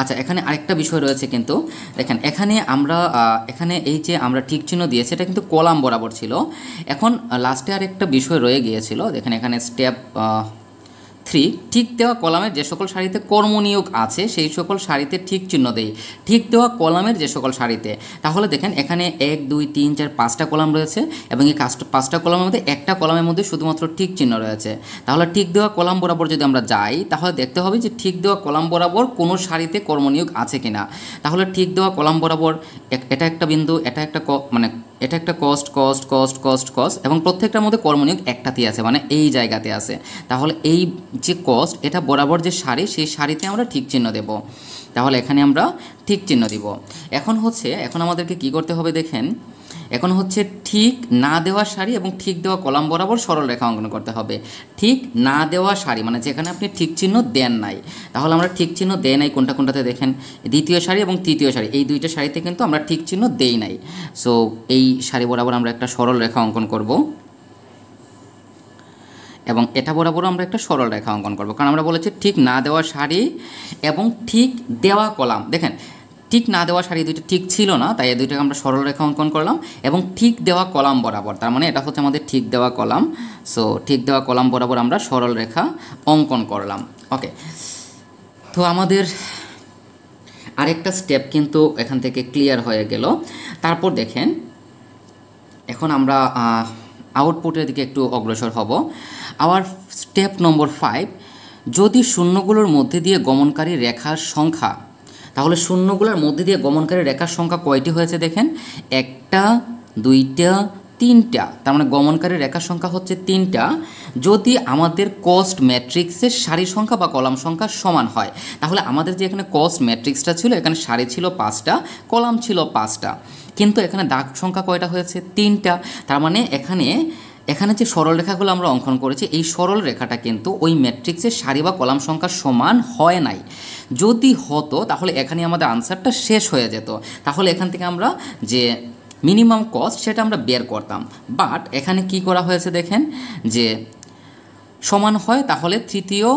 আচ্ছা, এখানে আরেকটা বিষয় রয়েছে কিন্তু দেখেন, এখানে আমরা এখানে এই যে আমরা ঠিক চিহ্ন দিয়েছি এটা কিন্তু কলাম বরাবর ছিল। এখন লাস্টে আরেকটা বিষয় রয়ে গিয়েছিল, দেখেন এখানে স্টেপ 3, ঠিক দেওয়া কলামের যে সকল সারিতে কর্মনিয়োগ আছে সেই সকল সারিতে ঠিক চিহ্ন দেই। ঠিক দেওয়া কলামের যে সকল সারিতে, তাহলে দেখেন এখানে 1 2 3 4 5টা কলাম রয়েছে, এবং এই 5টা কলামের মধ্যে একটা কলামের মধ্যে শুধুমাত্র ঠিক চিহ্ন রয়েছে। তাহলে ঠিক দেওয়া কলাম বরাবর যদি আমরা যাই, তাহলে দেখতে হবে যে ঠিক দেওয়া কলাম বরাবর কোনো সারিতে কর্মনিয়োগ আছে কিনা। তাহলে ঠিক দেওয়া কলাম বরাবর এটা একটা বিন্দু, এটা একটা মানে এটা একটা cost cost cost cost cost, এবং প্রত্যেকটার মধ্যে কর্মনিয়োগ একটাতেই আছে, মানে এই জায়গাতে আছে। তাহলে এই যে কস্ট এটা বরাবর যে সারি, সেই সারিতে আমরা ঠিক চিহ্ন দেব। তাহলে এখানে আমরা ঠিক চিহ্ন দিব। এখন আমাদেরকে কি করতে হবে দেখেন, এখন হচ্ছে ঠিক না দেওয়া সারি এবং ঠিক দেওয়া কলাম বরাবর সরল রেখা অঙ্কন করতে হবে। ঠিক না দেওয়া সারি মানে যেখানে আপনি ঠিক চিহ্ন দেন নাই, তাহলে আমরা ঠিক চিহ্ন দেই নাই কোনটা কোনটাতে দেখেন, দ্বিতীয় সারি এবং তৃতীয় সারি, এই দুইটা সারিতে কিন্তু আমরা ঠিক চিহ্ন দেই নাই। সো এই সারি বরাবর আমরা একটা সরল রেখা অঙ্কন করব, এবং এটা বরাবর আমরা একটা সরল রেখা অঙ্কন করব, কারণ আমরা বলেছি ঠিক না দেওয়া সারি এবং ঠিক দেওয়া কলাম। দেখেন ঠিক না দেওয়া সারি দুইটা ঠিক ছিল না, তাই এই দুইটাকে আমরা সরল রেখা অঙ্কন করলাম, এবং ঠিক দেওয়া কলাম বরাবর, তার মানে এটা হচ্ছে আমাদের ঠিক দেওয়া কলাম। সো ঠিক দেওয়া কলাম বরাবর আমরা সরল রেখা অঙ্কন করলাম। ওকে, তো আমাদের আরেকটা স্টেপ কিন্তু এখান থেকে ক্লিয়ার হয়ে গেল। তারপর দেখেন এখন আমরা আউটপুটের দিকে একটু অগ্রসর হব। আওয়ার স্টেপ নম্বর 5, যদি শূন্যগুলোর মধ্যে দিয়ে গমনকারী রেখার সংখ্যা, তাহলে শূন্যগুলোর মধ্যে দিয়ে গমনকারী রেখার সংখ্যা কয়টি হয়েছে দেখেন, 1টা 2টা 3টা, তার মানে গমনকারী রেখার সংখ্যা হচ্ছে 3টা। যদি আমাদের কস্ট ম্যাট্রিক্সের সারি সংখ্যা বা কলাম সংখ্যা সমান হয়, তাহলে আমাদের যে এখানে কস্ট ম্যাট্রিক্সটা ছিল, এখানে সারি ছিল 5টা, কলাম ছিল 5টা, কিন্তু এখানে দাগ সংখ্যা কয়টা হয়েছে, 3টা। তার মানে এখানে যে সরল রেখাগুলো আমরা অঙ্কন করেছি, এই সরল রেখাটা কিন্তু ওই ম্যাট্রিক্সের সারি বা কলাম সংখ্যা সমান হয় নাই। যদি হতো তাহলে এখানে আমাদের আনসারটা শেষ হয়ে যেত, তাহলে এখান থেকে আমরা যে মিনিমাম কস্ট সেটা আমরা বের করতাম। বাট এখানে কি করা হয়েছে দেখেন, যে সমান হয় তাহলে তৃতীয়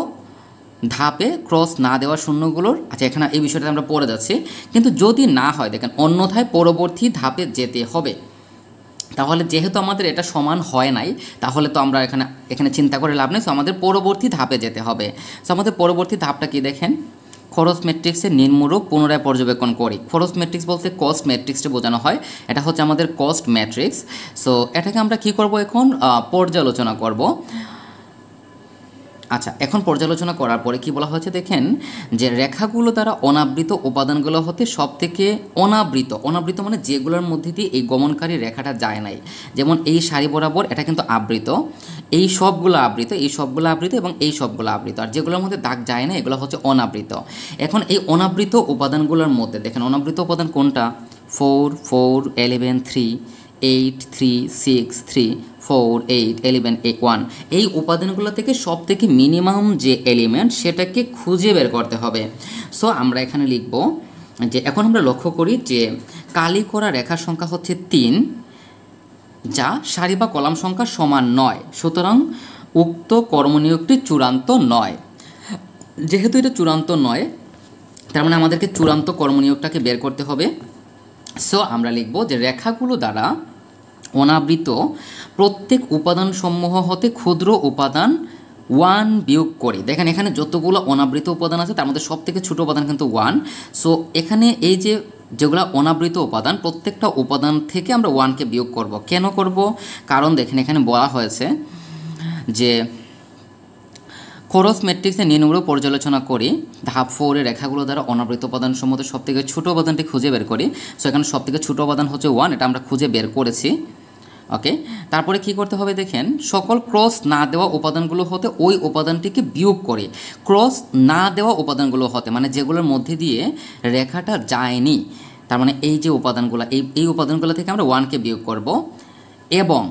ধাপে ক্রস না দেওয়া শূন্যগুলোর, আচ্ছা এখানে এই বিষয়টা আমরা পড়ে যাচ্ছি, কিন্তু যদি না হয় দেখেন অন্যথায় পরবর্তী ধাপে যেতে হবে। তাহলে যেহেতু আমাদের এটা সমান হয় নাই, তাহলে তো আমরা এখানে চিন্তা করে লাভ নেই, সো আমাদের পরবর্তী ধাপে যেতে হবে। সো আমাদের পরবর্তী ধাপটা কি দেখেন, খরচ ম্যাট্রিক্সের নিম্নরূপ পুনরায় পর্যবেক্ষণ করি। খরচ ম্যাট্রিক্স বলতে কস্ট ম্যাট্রিক্সটা বোঝানো হয়, এটা হচ্ছে আমাদের কস্ট ম্যাট্রিক্স। সো এটাকে আমরা কি করব, এখন পর্যালোচনা করব। আচ্ছা, এখন পর্যালোচনা করার পরে কি বলা হয়েছে দেখেন, যে রেখাগুলো দ্বারা অনাবৃত উপাদানগুলো হতে সবথেকে অনাবৃত মানে যেগুলোর মধ্যে দিয়ে এই গমনকারী রেখাটা যায় নাই, যেমন এই সারি বরাবর এটা কিন্তু আবৃত, এই সবগুলো আবৃত এবং এই সবগুলো আবৃত, আর যেগুলোর মধ্যে দাগ যায় না এগুলো হচ্ছে অনাবৃত। এখন এই অনাবৃত উপাদানগুলোর মধ্যে দেখেন অনাবৃত উপাদান কোনটা, 4 4 11 3 8 3 6 3 4 8 11 1, এই উপাদানগুলো থেকে সব থেকে মিনিমাম যে এলিমেন্ট সেটাকে খুঁজে বের করতে হবে। সো আমরা এখানে লিখব যে এখন আমরা লক্ষ্য করি যে কালি করা রেখার সংখ্যা হচ্ছে 3, যা সারি বা কলাম সংখ্যা সমান নয়, সুতরাং উক্ত কর্মনিয়োগটি চূড়ান্ত নয়। যেহেতু এটা চূড়ান্ত নয়, তার মানে আমাদেরকে চূড়ান্ত কর্মনিয়োগটাকে বের করতে হবে। সো আমরা লিখব যে রেখাগুলো দ্বারা অনাবৃত প্রত্যেক উপাদান সমূহ হতে ক্ষুদ্র উপাদান 1 বিয়োগ করি। দেখেন এখানে যতগুলো অনাবৃত উপাদান আছে তার মধ্যে সবথেকে ছোট উপাদান কিন্তু 1। সো এখানে এই যে যেগুলো অনাবৃত উপাদান, প্রত্যেকটা উপাদান থেকে আমরা 1কে বিয়োগ করব। কেন করব? কারণ দেখেন এখানে বলা হয়েছে যে খরচ ম্যাট্রিক্সে নিম্নরূপ পর্যালোচনা করি, ধাপ 4 এর রেখাগুলো দ্বারা অনাবৃত উপাদান সমূহ সবথেকে ছোট উপাদানটি খুঁজে বের করি। সো এখানে সবথেকে ছোট উপাদান হচ্ছে 1, এটা আমরা খুঁজে বের করেছি। ওকে, তারপরে কি করতে হবে দেখেন, সকল ক্রস না দেওয়া উপাদানগুলো হতে ওই উপাদানটিকে বিয়োগ করি। ক্রস না দেওয়া উপাদানগুলো হতে মানে যেগুলোর মধ্যে দিয়ে রেখাটা যায়নি, তার মানে এই যে উপাদানগুলো, এই উপাদানগুলো থেকে আমরা 1কে বিয়োগ করব। এবং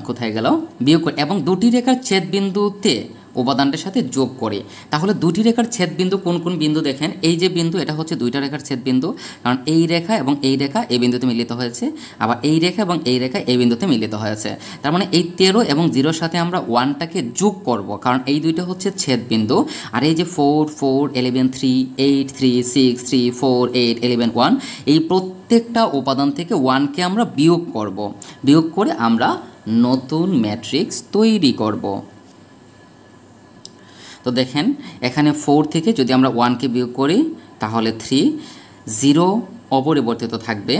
কোথায় গেল, বিয়োগ করে এবং দুটি রেখার ছেদবিন্দুতে উপাদানটার সাথে যোগ করে। তাহলে দুটি রেখার ছেদবিন্দু কোন কোন বিন্দু দেখেন, এই যে বিন্দু এটা হচ্ছে দুইটা রেখার ছেদবিন্দু, কারণ এই রেখা এবং এই রেখা এই বিন্দুতে মিলিত হয়েছে, আবার এই রেখা এবং এই রেখা এই বিন্দুতে মিলিত হয়েছে। তার মানে এই 13 এবং 0-র সাথে আমরা 1টাকে যোগ করব, কারণ এই দুইটা হচ্ছে ছেদবিন্দু। আর এই যে 4, 4, 11, 3, 8, 3, 6, 3, 4, 8, 11, 1, এই প্রত্যেকটা উপাদান থেকে 1কে আমরা বিয়োগ করব। বিয়োগ করে আমরা নতুন ম্যাট্রিক্স তৈরি করব। তো দেখেন এখানে 4 থেকে যদি আমরা 1কে বিয়োগ করি তাহলে 3, 0 অপরিবর্তিত থাকবে।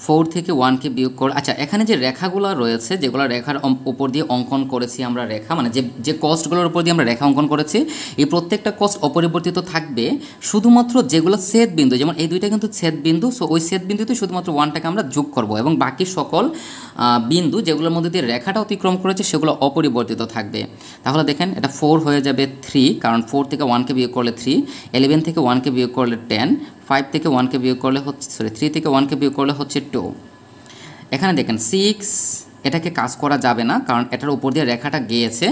4 থেকে 1কে বিয়োগ করে, আচ্ছা এখানে যে রেখাগুলো রয়েছে, যেগুলো রেখার উপর দিয়ে অঙ্কন করেছি আমরা রেখা, মানে যে কস্টগুলোর উপর দিয়ে আমরা রেখা অঙ্কন করেছি, এই প্রত্যেকটা কস্ট অপরিবর্তিত থাকবে। শুধুমাত্র যেগুলো ছেদ বিন্দু, যেমন এই দুইটা কিন্তু ছেদ বিন্দু, সো ওই ছেদ বিন্দুতে শুধুমাত্র 1টাকে আমরা যোগ করব, এবং বাকি সকল বিন্দু যেগুলোর মধ্যে দিয়ে রেখাটা অতিক্রম করেছে সেগুলো অপরিবর্তিত থাকবে। তাহলে দেখেন এটা 4 হয়ে যাবে 3, কারণ 4 থেকে 1কে বিয়োগ করলে 3, 11 থেকে 1কে বিয়োগ করলে 10, 5 থেকে 1কে বিয়োগ করলে হচ্ছে 3 থেকে 1কে বিয়োগ করলে হচ্ছে 2। এখানে দেখেন 6, এটাকে কাজ করা যাবে না কারণ এটার উপর দিয়ে রেখাটা গিয়েছে।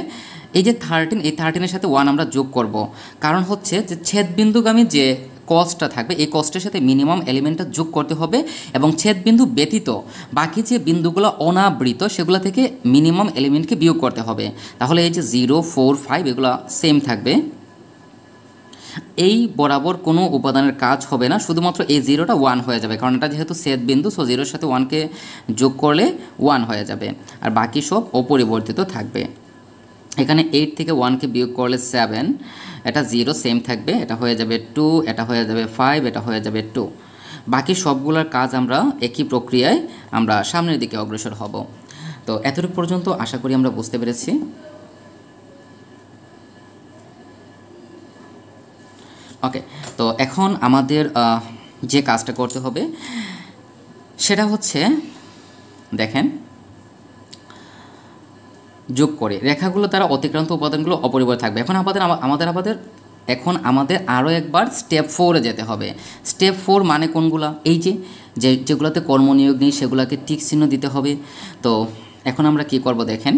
এই যে 13, এই 13-এর সাথে 1 আমরা যোগ করব, কারণ হচ্ছে যে ছেদবিন্দুগামী যে কস্টটা থাকবে এই কস্টের সাথে মিনিমাম এলিমেন্টটা যোগ করতে হবে, এবং ছেদবিন্দু ব্যতীত বাকি যে বিন্দুগুলো অনাবৃত সেগুলো থেকে মিনিমাম এলিমেন্টকে বিয়োগ করতে হবে। তাহলে এই যে 0, 4, 5 এগুলো সেম থাকবে। এই বরাবর কোনো উপাদানের কাজ হবে না, শুধুমাত্র এই 0টা 1 হয়ে যাবে, কারণ এটা যেহেতু ছেদ বিন্দু, সো 0-এর সাথে 1কে যোগ করলে 1 হয়ে যাবে, আর বাকি সব অপরিবর্তিত থাকবে। এখানে 8 থেকে 1কে বিয়োগ করলে 7, এটা 0 সেম থাকবে, এটা হয়ে যাবে 2, এটা হয়ে যাবে 5, এটা হয়ে যাবে 2। বাকি সবগুলোর কাজ আমরা একই প্রক্রিয়ায় আমরা সামনের দিকে অগ্রসর হব। তো এতটুকু পর্যন্ত আশা করি আমরা বুঝতে পেরেছি। ওকে, তো এখন আমাদের যে কাজটা করতে হবে সেটা হচ্ছে দেখেন, যোগ করে রেখাগুলো দ্বারা অতিক্রান্ত উপাদানগুলো অপরিবর্তিত থাকবে। এখন আমাদের আরও একবার স্টেপ 4-এ যেতে হবে। স্টেপ 4 মানে কোনগুলা, এই যেগুলোতে কর্মনিয়োগ নেই সেগুলোকে টিক চিহ্ন দিতে হবে। তো এখন আমরা কি করব দেখেন,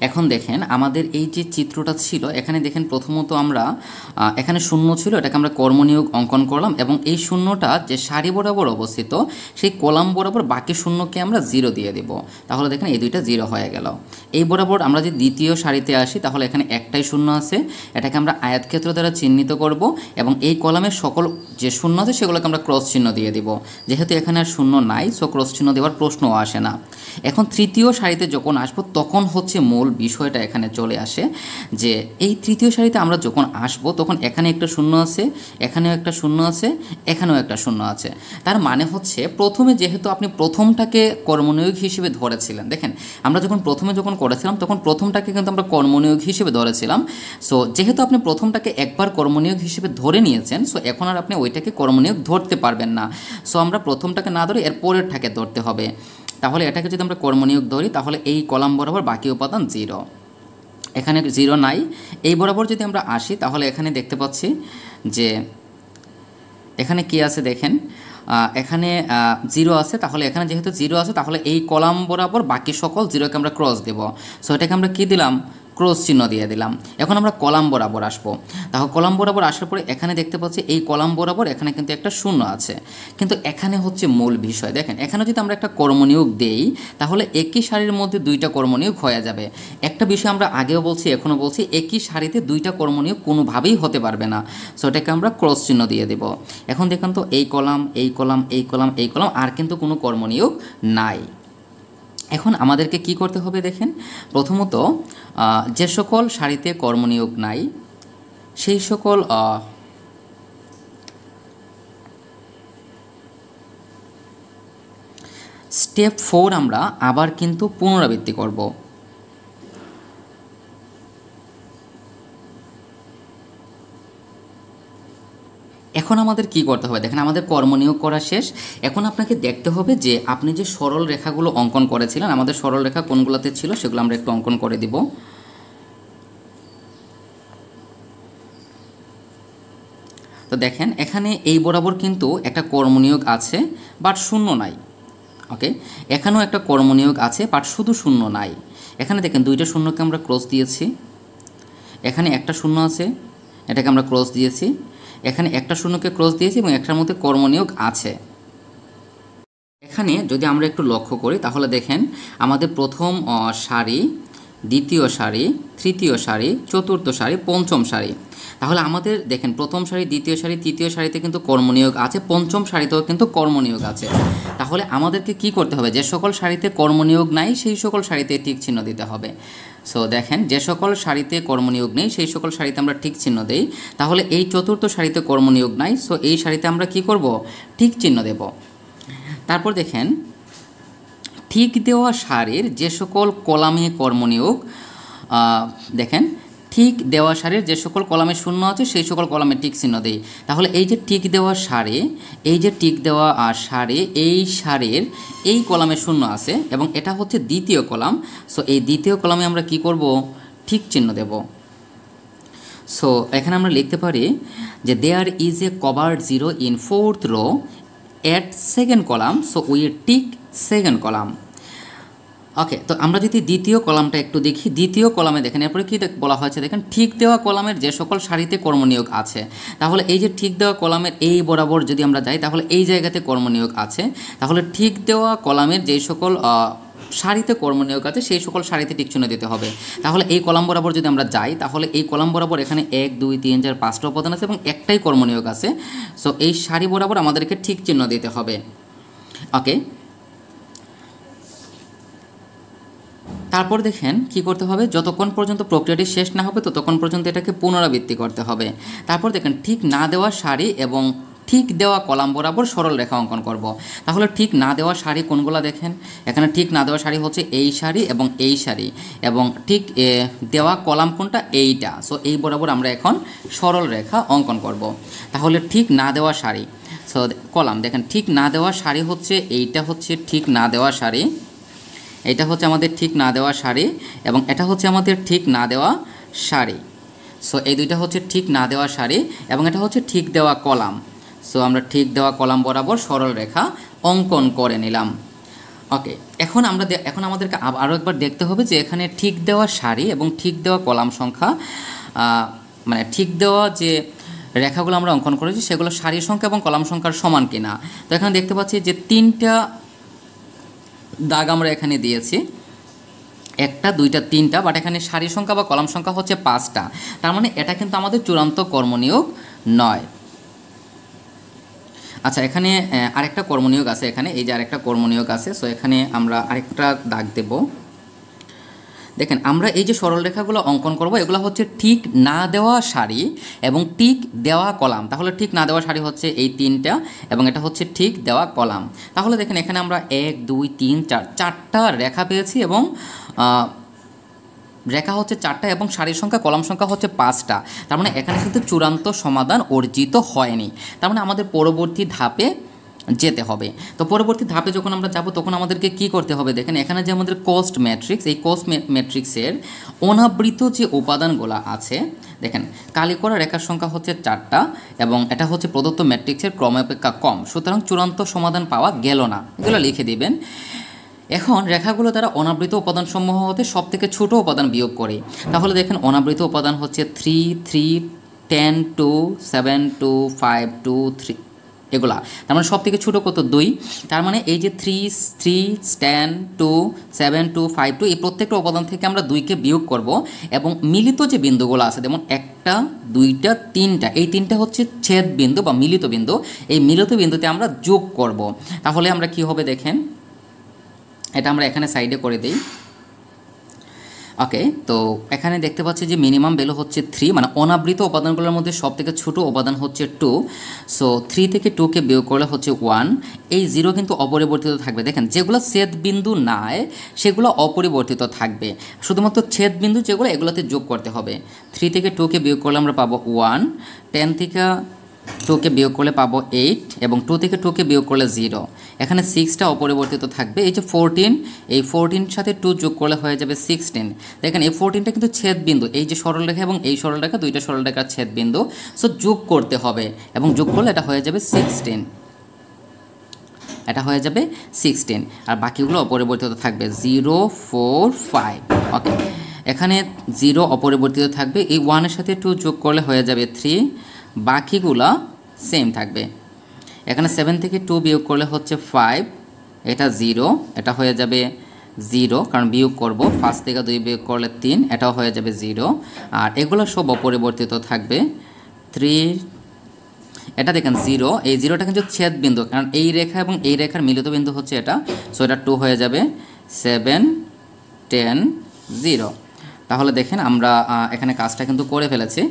এখন দেখেন আমাদের এই যে চিত্রটা ছিল, এখানে দেখেন প্রথমত আমরা এখানে শূন্য ছিল, এটাকে আমরা কর্মনিয়োগ অঙ্কন করলাম, এবং এই শূন্যটা যে সারি বরাবর অবস্থিত সেই কলাম বরাবর বাকি শূন্যকে আমরা 0 দিয়ে দেব। তাহলে দেখেন এই দুইটা 0 হয়ে গেল। এই বরাবর আমরা যদি দ্বিতীয় সারিতে আসি তাহলে এখানে একটাই শূন্য আছে, এটাকে আমরা আয়তক্ষেত্র দ্বারা চিহ্নিত করব, এবং এই কলামের সকল যে শূন্য আছে সেগুলোকে আমরা ক্রস চিহ্ন দিয়ে দিব। যেহেতু এখানে আর শূন্য নাই, সো ক্রস চিহ্ন দেওয়ার প্রশ্নও আসে না। এখন তৃতীয় সারিতে যখন আসবো তখন হচ্ছে মূল বিষয়টা এখানে চলে আসে, যে এই তৃতীয় সারিতে আমরা যখন আসবো তখন এখানে একটা শূন্য আছে, এখানেও একটা শূন্য আছে, এখানেও একটা শূন্য আছে। তার মানে হচ্ছে প্রথমে যেহেতু আপনি প্রথমটাকে কর্মনিয়োগ হিসেবে ধরেছিলেন, দেখেন আমরা যখন করেছিলাম তখন প্রথমটাকে কিন্তু আমরা কর্মনিয়োগ হিসেবে ধরেছিলাম। সো যেহেতু আপনি প্রথমটাকে একবার কর্মনিয়োগ হিসেবে ধরে নিয়েছেন, সো এখন আর আপনি ওইটাকে কর্মনিয়োগ ধরতে পারবেন না। সো আমরা প্রথমটাকে না ধরে এর পরেরটাকে ধরতে হবে। তাহলে এটাকে যদি আমরা কর্মনিয়োগ ধরি তাহলে এই কলাম বরাবর বাকি উপাদান 0, এখানে 0 নাই। এই বরাবর যদি আমরা আসি তাহলে এখানে দেখতে পাচ্ছি যে এখানে কি আছে দেখেন, এখানে 0 আছে, তাহলে এখানে যেহেতু 0 আছে তাহলে এই কলাম বরাবর বাকি সকল 0কে আমরা ক্রস দেব। সো এটাকে আমরা কি দিলাম, ক্রস চিহ্ন দিয়ে দিলাম। এখন আমরা কলাম বরাবর আসবো। তাহলে কলাম বরাবর আসার পরে এখানে দেখতে পাচ্ছি এই কলাম বরাবর এখানে কিন্তু একটা শূন্য আছে, কিন্তু এখানে হচ্ছে মূল বিষয়। দেখেন এখানে যদি আমরা একটা কর্মনিয়োগ দেই তাহলে একই সারির মধ্যে দুইটা কর্মনিয়োগ হয়ে যাবে। একটা বিষয় আমরা আগেও বলছি এখনও বলছি, একই সারিতে দুইটা কর্মনিয়োগ কোনোভাবেই হতে পারবে না। সো এটাকে আমরা ক্রস চিহ্ন দিয়ে দেব। এখন দেখুন তো এই কলাম এই কলাম এই কলাম এই কলাম, আর কিন্তু কোনো কর্মনিয়োগ নাই। এখন আমাদেরকে কি করতে হবে দেখেন, প্রথমত যে সকল সারিতে কর্মনিয়োগ নাই সেই সকল স্টেপ 4 আমরা আবার কিন্তু পুনরাবৃত্তি করব। এখন আমাদের কি করতে হবে দেখেন, আমাদের কর্মনিয়োগ করা শেষ। এখন আপনাকে দেখতে হবে যে আপনি যে সরল রেখাগুলো অঙ্কন করেছিলেন, আমাদের সরল রেখা কোনগুলোতে ছিল সেগুলো আমরা একটু অঙ্কন করে দিব। তো দেখেন এখানে এই বরাবর কিন্তু একটা কর্মনিয়োগ আছে বাট শূন্য নাই। ওকে, এখানেও একটা কর্মনিয়োগ আছে বাট শুধু শূন্য নাই। এখানে দেখেন দুইটা শূন্যকে আমরা ক্রস দিয়েছি, এখানে একটা শূন্য আছে এটাকে আমরা ক্রস দিয়েছি, এখানে একটা শূন্যকে ক্রস দিয়েছি এবং একটার মধ্যে কর্মনিয়োগ আছে। এখানে যদি আমরা একটু লক্ষ্য করি তাহলে দেখেন আমাদের প্রথম সারি, দ্বিতীয় সারি, তৃতীয় সারি, চতুর্থ সারি, পঞ্চম সারি। তাহলে আমাদের দেখেন প্রথম সারি, দ্বিতীয় সারি, তৃতীয় সারিতে কিন্তু কর্মনিয়োগ আছে, পঞ্চম সারিতেও কিন্তু কর্মনিয়োগ আছে। তাহলে আমাদেরকে কি করতে হবে, যে সকল সারিতে কর্মনিয়োগ নাই সেই সকল সারিতে টিক চিহ্ন দিতে হবে। সো দেখেন যে সকল সারিতে কর্মনিয়োগ নেই সেই সকল সারিতে আমরা টিক চিহ্ন দেই। তাহলে এই চতুর্থ সারিতে কর্মনিয়োগ নাই, সো এই সারিতে আমরা কি করব, টিক চিহ্ন দেব। তারপর দেখেন ঠিক দেওয়া সারির যে সকল কলামে কর্মনিয়োগ, দেখেন ঠিক দেওয়া সারির যে সকল কলামে শূন্য আছে সেই সকল কলামে টিক চিহ্ন দেই। তাহলে এই যে টিক দেওয়া সারি, এই যে টিক দেওয়া সারি, এই সারির এই কলামে শূন্য আছে এবং এটা হচ্ছে দ্বিতীয় কলাম। সো এই দ্বিতীয় কলামে আমরা কি করব, ঠিক চিহ্ন দেব। সো এখানে আমরা লিখতে পারি যে there is a covered zero in 4th row at second column, so we tick second column. Okay, তো আমরা যদি দ্বিতীয় কলামটা একটু দেখি, দ্বিতীয় কলামে দেখেন এরপরে কি বলা হয়েছে দেখেন, ঠিক দেওয়া কলামের যে সকল সারিতে কর্মনিয়োগ আছে। তাহলে এই যে ঠিক দেওয়া কলামের এই বরাবর যদি আমরা যাই তাহলে এই জায়গাতে কর্মনিয়োগ আছে। তাহলে ঠিক দেওয়া কলামের যে সকল সারিতে কর্মনিয়োগ আছে সেই সকল সারিতে টিক চিহ্ন দিতে হবে। তাহলে এই কলাম বরাবর যদি আমরা যাই তাহলে এই কলাম বরাবর এখানে 1 2 3 4 5টা উপাদান আছে এবং একটাই কর্মনিয়োগ আছে। সো এই সারি বরাবর আমাদেরকে ঠিক চিহ্ন দিতে হবে। ওকে, তারপর দেখেন কি করতে হবে, যতক্ষণ পর্যন্ত প্রক্রিয়াটি শেষ না হবে ততক্ষণ পর্যন্ত এটাকে পুনরাবৃত্তি করতে হবে। তারপর দেখেন ঠিক না দেওয়া সারি এবং ঠিক দেওয়া কলাম বরাবর সরল রেখা অঙ্কন করব। তাহলে ঠিক না দেওয়া সারি কোনগুলো দেখেন, এখানে ঠিক না দেওয়া সারি হচ্ছে এই সারি এবং এই সারি, এবং ঠিক দেওয়া কলাম কোনটা, এইটা। সো এই বরাবর আমরা এখন সরল রেখা অঙ্কন করব। তাহলে ঠিক না দেওয়া সারি, সো কলাম দেখেন ঠিক না দেওয়া সারি হচ্ছে এইটা, হচ্ছে ঠিক না দেওয়া সারি, এটা হচ্ছে আমাদের ঠিক না দেওয়া সারি এবং এটা হচ্ছে আমাদের ঠিক না দেওয়া সারি। সো এই দুইটা হচ্ছে ঠিক না দেওয়া সারি এবং এটা হচ্ছে ঠিক দেওয়া কলাম। সো আমরা ঠিক দেওয়া কলাম বরাবর সরল রেখা অঙ্কন করে নিলাম। ওকে, এখন আমাদেরকে আরও একবার দেখতে হবে যে এখানে ঠিক দেওয়া সারি এবং ঠিক দেওয়া কলাম সংখ্যা, মানে ঠিক দেওয়া যে রেখাগুলো আমরা অঙ্কন করেছি সেগুলো সারির সংখ্যা এবং কলাম সংখ্যার সমান কিনা। তো এখানে দেখতে পাচ্ছি যে 3টা দাগ আমরা এখানে দিয়েছি, 1টা 2টা 3টা, বাট এখানে সারি সংখ্যা বা কলাম সংখ্যা হচ্ছে 5টা। তার মানে এটা কিন্তু আমাদের চূড়ান্ত কর্মনিয়োগ নয়। আচ্ছা, এখানে আরেকটা কর্মনিয়োগ আছে, এখানে এই যে আরেকটা কর্মনিয়োগ আছে। সো এখানে আমরা আরেকটা দাগ দেব। দেখেন আমরা এই যে সরল রেখাগুলো অঙ্কন করব এগুলো হচ্ছে ঠিক না দেওয়া সারি এবং ঠিক দেওয়া কলাম। তাহলে ঠিক না দেওয়া সারি হচ্ছে এই 3টা এবং এটা হচ্ছে ঠিক দেওয়া কলাম। তাহলে দেখেন এখানে আমরা 1 2 3 4 4টা রেখা পেয়েছি এবং রেখা হচ্ছে 4টা এবং সারির সংখ্যা কলাম সংখ্যা হচ্ছে 5টা। তার মানে এখানে কিন্তু চূড়ান্ত সমাধান অর্জিত হয়নি। তার মানে আমাদের পরবর্তী ধাপে যেতে হবে। তো পরবর্তী ধাপে যখন আমরা যাব তখন আমাদেরকে কি করতে হবে দেখেন, এখানে যে আমাদের কোস্ট ম্যাট্রিক্স, এই কোস্ট ম্যাট্রিক্সের অনাবৃত যে উপাদানগুলো আছে, দেখেন কালি করা রেখার সংখ্যা হচ্ছে 4টা এবং এটা হচ্ছে প্রদত্ত ম্যাট্রিক্সের ক্রম অপেক্ষা কম, সুতরাং চূড়ান্ত সমাধান পাওয়া গেল না, এগুলো লিখে দিবেন। এখন রেখাগুলো দ্বারা অনাবৃত উপাদানসমূহ হতে সবথেকে ছোট উপাদান বিয়োগ করে। তাহলে দেখেন অনাবৃত উপাদান হচ্ছে 3 3 10 2 7 2 5 2 3 এগুলা। তার মানে সব থেকে ছোটো কত 2। তার মানে এই যে 3 3 10 2 7 2 5 2 এই প্রত্যেকটা উপাদান থেকে আমরা 2কে বিয়োগ করব এবং মিলিত যে বিন্দুগুলো আছে যেমন 1টা 2টা 3টা এই 3টা হচ্ছে ছেদ বিন্দু বা মিলিত বিন্দু, এই মিলিত বিন্দুতে আমরা যোগ করব। তাহলে আমরা কি হবে দেখেন, এটা আমরা এখানে সাইডে করে দিই। ওকে, তো এখানে দেখতে পাচ্ছি যে মিনিমাম ভ্যালু হচ্ছে 3, মানে অনাবৃত উপাদানগুলোর মধ্যে সবথেকে ছোটো উপাদান হচ্ছে 2। সো 3 থেকে 2কে বিয়োগ করলে হচ্ছে 1। এই 0 কিন্তু অপরিবর্তিত থাকবে। দেখেন যেগুলো ছেদ বিন্দু নয় সেগুলো অপরিবর্তিত থাকবে, শুধুমাত্র ছেদ বিন্দু যেগুলো এগুলোতে যোগ করতে হবে। 3 থেকে 2কে বিয়োগ করলে আমরা পাবো 1, 10 থেকে 2কে বিয়োগ করলে পাবো 8 এবং 2 থেকে 2কে বিয়োগ করলে 0। এখানে 6টা অপরিবর্তিত থাকবে। এই যে 14, এই 14 সাথে 2 যোগ করলে হয়ে যাবে 16। দেখেন এই 14টা কিন্তু ছেদ বিন্দু, এই যে সরলরেখা এবং এই সরলরেখা দুইটা সরলরেখার ছেদ বিন্দু। সো যোগ করতে হবে এবং যোগ করলে এটা হয়ে যাবে 16, এটা হয়ে যাবে 16 আর বাকিগুলো অপরিবর্তিত থাকবে 0 4 5। ওকে, এখানে 0 অপরিবর্তিত থাকবে, এই 1-এর সাথে 2 যোগ করলে হয়ে যাবে 3, বাকিগুলা সেম থাকবে। এখানে 7 থেকে 2 বিয়োগ করলে হচ্ছে 5, এটা 0, এটা হয়ে যাবে 0 কারণ বিয়োগ করব। 5 থেকে 2 বিয়োগ করলে 3, এটাও হয়ে যাবে 0 আর এগুলো সব অপরিবর্তিত থাকবে। 3, এটা দেখেন 0, এই 0টা কিন্তু ছেদ বিন্দু কারণ এই রেখা এবং এই রেখার মিলিত বিন্দু হচ্ছে এটা। সো এটা 2 হয়ে যাবে 7 10 0। তাহলে দেখেন আমরা এখানে কাজটা কিন্তু করে ফেলেছি।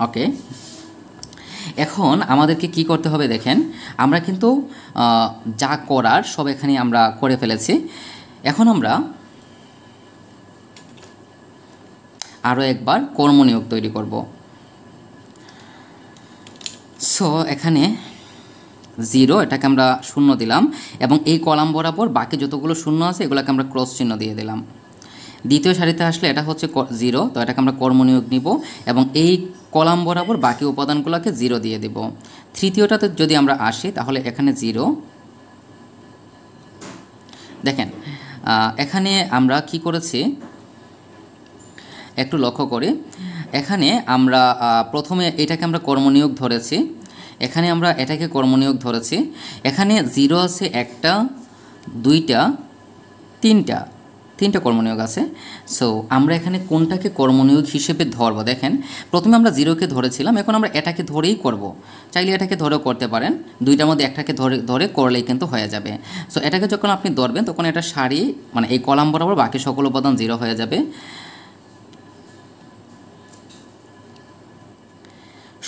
ওকে, এখন আমাদেরকে কি করতে হবে দেখেন, আমরা কিন্তু যা করার সব এখানে আমরা করে ফেলেছি। এখন আমরা আরও একবার কর্মনিয়োগ তৈরি করব। সো এখানে 0, এটাকে আমরা 0 দিলাম এবং এই কলাম বরাবর বাকি যতগুলো 0 আছে এগুলোকে আমরা ক্রস চিহ্ন দিয়ে দিলাম। দ্বিতীয় সারিতে আসলে এটা হচ্ছে 0, তো এটাকে আমরা কর্মনিয়োগ নিব এবং এই কলাম বরাবর বাকি উপাদানগুলোকে 0 দিয়ে দেব। তৃতীয়টাতে যদি আমরা আসি তাহলে এখানে 0। দেখেন এখানে আমরা কি করেছি একটু লক্ষ্য করি। এখানে আমরা প্রথমে এটাকে আমরা কর্মনিয়োগ ধরেছি, এখানে আমরা এটাকে কর্মনিয়োগ ধরেছি। এখানে 0 আছে 1টা 2টা 3টা কর্মনিয়োগ আছে। সো আমরা এখানে কোনটাকে কর্মনিয়োগ হিসেবে ধরব দেখেন, প্রথমে আমরা 0কে ধরেছিলাম, এখন আমরা এটাকে ধরেই করব। চাইলে এটাকে ধরেও করতে পারেন, দুইটার মধ্যে একটাকে ধরে করলেই কিন্তু হয়ে যাবে। সো এটাকে যখন আপনি ধরবেন তখন এটা সারি মানে এই কলাম বরাবর বাকি সকল উপাদান 0 হয়ে যাবে।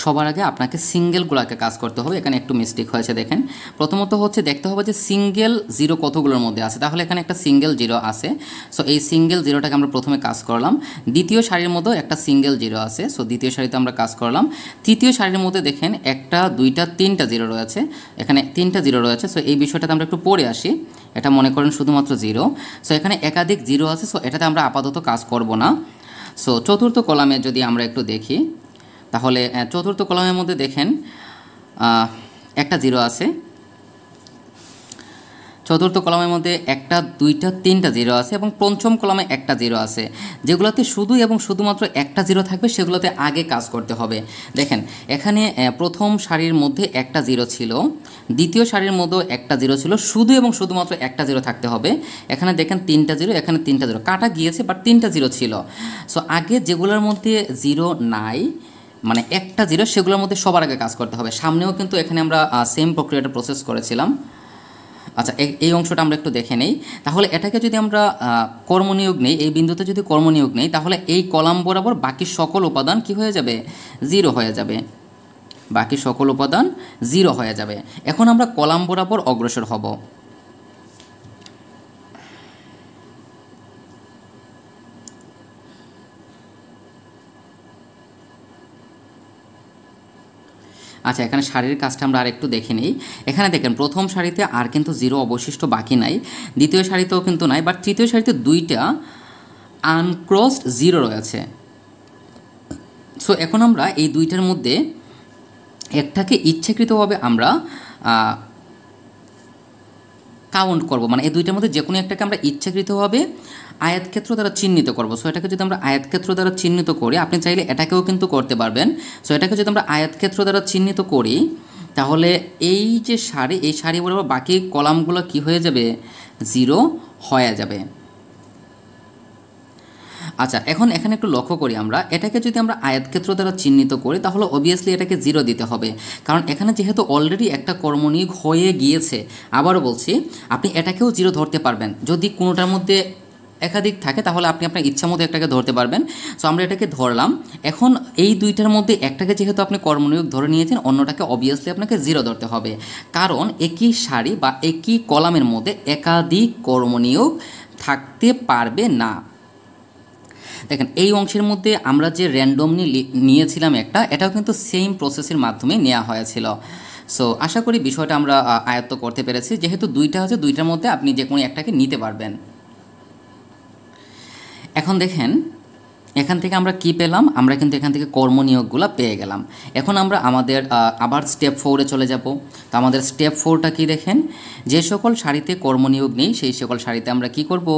সবার আগে আপনাকে সিঙ্গেলগুলোকে কাজ করতে হবে, এখানে একটু মিস্টেক হয়েছে দেখেন। প্রথমত হচ্ছে দেখতে হবে যে সিঙ্গেল 0 কতগুলোর মধ্যে আছে, তাহলে এখানে একটা সিঙ্গেল 0 আছে। সো এই সিঙ্গেল 0টাকে আমরা প্রথমে কাজ করলাম। দ্বিতীয় সারির মধ্যেও একটা সিঙ্গেল 0 আছে, সো দ্বিতীয় সারিতে আমরা কাজ করলাম। তৃতীয় সারির মধ্যে দেখেন 1টা 2টা 3টা 0 রয়েছে, এখানে 3টা 0 রয়েছে। সো এই বিষয়টাতে আমরা একটু পরে আসি, এটা মনে করেন শুধুমাত্র 0। সো এখানে একাধিক 0 আছে, সো এটাতে আমরা আপাতত কাজ করব না। সো চতুর্থ কলামে যদি আমরা একটু দেখি তাহলে চতুর্থ কলামের মধ্যে দেখেন একটা 0 আছে। চতুর্থ কলামের মধ্যে 1টা 2টা 3টা 0 আছে এবং পঞ্চম কলামে একটা 0 আছে। যেগুলোতে শুধু এবং শুধুমাত্র একটা 0 থাকবে সেগুলোতে আগে কাজ করতে হবে। দেখেন এখানে প্রথম সারির মধ্যে একটা 0 ছিল, দ্বিতীয় সারির মধ্যেও একটা 0 ছিল, শুধু এবং শুধুমাত্র একটা 0 থাকতে হবে। এখানে দেখেন 3টা 0, এখানে 3টা 0 কাটা গিয়েছে বাট 3টা 0 ছিল। সো আগে যেগুলোর মধ্যে 0 নাই মানে একটা 0 সেগুলোর মধ্যে সবার আগে কাজ করতে হবে। সামনেও কিন্তু এখানে আমরা সেম প্রক্রিয়াটা প্রসেস করেছিলাম। আচ্ছা এই অংশটা আমরা একটু দেখে নেই। তাহলে এটাকে যদি আমরা কর্মনিয়োগ নেই, এই বিন্দুতে যদি কর্মনিয়োগ নেই তাহলে এই কলাম বরাবর বাকি সকল উপাদান কি হয়ে যাবে 0 হয়ে যাবে, বাকি সকল উপাদান 0 হয়ে যাবে। এখন আমরা কলাম বরাবর অগ্রসর হব। আচ্ছা এখানে সারির কাজটা আমরা আর একটু দেখে নিই। এখানে দেখেন প্রথম সারিতে আর কিন্তু 0 অবশিষ্ট বাকি নাই, দ্বিতীয় সারিতেও কিন্তু নাই, বাট তৃতীয় সারিতে 2টা আনক্রসড 0 রয়েছে। সো এখন আমরা এই 2টার মধ্যে একটাকে ইচ্ছাকৃতভাবে আমরা কাউন্ট করব, মানে এই দুইটার মধ্যে যে কোনো একটাকে আমরা ইচ্ছাকৃতভাবে আয়াতক্ষেত্র দ্বারা চিহ্নিত করব। সো এটাকে যদি আমরা আয়াতক্ষেত্র দ্বারা চিহ্নিত করি, আপনি চাইলে এটাকেও কিন্তু করতে পারবেন। সো এটাকে যদি আমরা আয়াতক্ষেত্র দ্বারা চিহ্নিত করি, তাহলে এই যে সারি, এই সারি বরাবর বাকি কলামগুলো কি হয়ে যাবে, জিরো হয়ে যাবে। আচ্ছা, এখন এখানে একটু লক্ষ্য করি, আমরা এটাকে যদি আমরা আয়াতক্ষেত্র দ্বারা চিহ্নিত করি তাহলে অবভিয়াসলি এটাকে জিরো দিতে হবে, কারণ এখানে যেহেতু অলরেডি একটা কর্মনিয়োগ হয়ে গিয়েছে। আবারও বলছি, আপনি এটাকেও জিরো ধরতে পারবেন, যদি কোনোটার মধ্যে একাধিক থাকে তাহলে আপনি আপনার ইচ্ছা মতো একটাকে ধরতে পারবেন। সো আমরা এটাকে ধরলাম। এখন এই দুইটার মধ্যে একটাকে যেহেতু আপনি কর্মনিয়োগ ধরে নিয়েছেন, অন্যটাকে অবভিয়াসলি আপনাকে জিরো ধরতে হবে, কারণ একই সারি বা একই কলামের মধ্যে একাধিক কর্মনিয়োগ থাকতে পারবে না। দেখেন, এই অংশের মধ্যে আমরা যে র্যান্ডমলি নিয়েছিলাম একটা, এটাও কিন্তু সেম প্রসেসের মাধ্যমে নেওয়া হয়েছিল। সো আশা করি বিষয়টা আমরা আয়ত্ত করতে পেরেছি। যেহেতু দুইটা আছে, দুইটার মধ্যে আপনি যে কোনো একটাকে নিতে পারবেন। এখন দেখেন, এখান থেকে আমরা কি পেলাম, আমরা কিন্তু এখান থেকে কর্মনিয়োগগুলো পেয়ে গেলাম। এখন আমরা আমাদের আবার স্টেপ 4-এ চলে যাব। তো আমাদের স্টেপ 4টা কি দেখেন, যে সকল সারিতে কর্মনিয়োগ নেই সেই সকল সারিতে আমরা কি করব,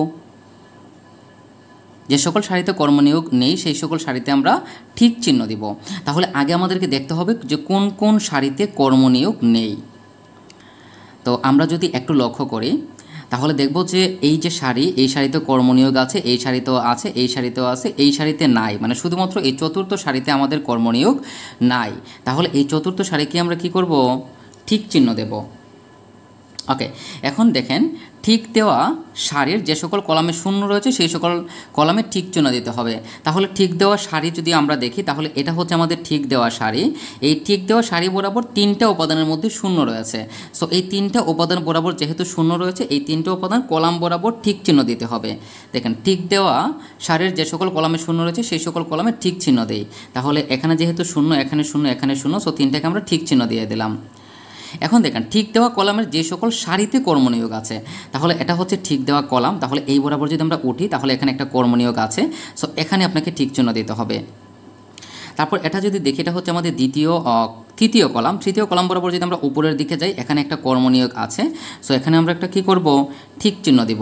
যে সকল সারিতে কর্মনিয়োগ নেই সেই সকল সারিতে আমরা ঠিক চিহ্ন দিব। তাহলে আগে আমাদেরকে দেখতে হবে যে কোন কোন সারিতে কর্মনিয়োগ নেই। তো আমরা যদি একটু লক্ষ্য করি তাহলে দেখব যে এই যে সারি, এই সারিতে কর্মনিয়োগ আছে, এই সারিতেও আছে, এই সারিতেও আছে, এই সারিতে নাই, মানে শুধুমাত্র এই চতুর্থ সারিতে আমাদের কর্মনিয়োগ নাই। তাহলে এই চতুর্থ সারিকে আমরা কি করব, ঠিক চিহ্ন দেব। ওকে, এখন দেখেন, ঠিক দেওয়া সারির যে সকল কলামে শূন্য রয়েছে সেই সকল কলামে ঠিক চিহ্ন দিতে হবে। তাহলে ঠিক দেওয়া সারি যদি আমরা দেখি, তাহলে এটা হচ্ছে আমাদের ঠিক দেওয়া সারি। এই ঠিক দেওয়া সারি বরাবর তিনটা উপাদানের মধ্যে শূন্য রয়েছে। সো এই তিনটা উপাদান বরাবর যেহেতু শূন্য রয়েছে, এই তিনটা উপাদান কলাম বরাবর ঠিক চিহ্ন দিতে হবে। দেখেন, ঠিক দেওয়া সারির যে সকল কলামে শূন্য রয়েছে সেই সকল কলামে ঠিক চিহ্ন দেই। তাহলে এখানে যেহেতু শূন্য, এখানে শূন্য, এখানে শূন্য, সো তিনটাকে আমরা ঠিক চিহ্ন দিয়ে দিলাম। এখন দেখেন, ঠিক দেওয়া কলামের যে সকল সারিতে কর্মনিয়োগ আছে, তাহলে এটা হচ্ছে ঠিক দেওয়া কলাম। তাহলে এই বরাবর যদি আমরা উঠি তাহলে এখানে একটা কর্মনিয়োগ আছে, সো এখানে আপনাকে ঠিক চিহ্ন দিতে হবে। তারপর এটা যদি দেখি, এটা হচ্ছে আমাদের তৃতীয় কলাম। তৃতীয় কলাম বরাবর যদি আমরা উপরের দিকে যাই, এখানে একটা কর্মনিয়োগ আছে, সো এখানে আমরা একটা কি করব, ঠিক চিহ্ন দিব।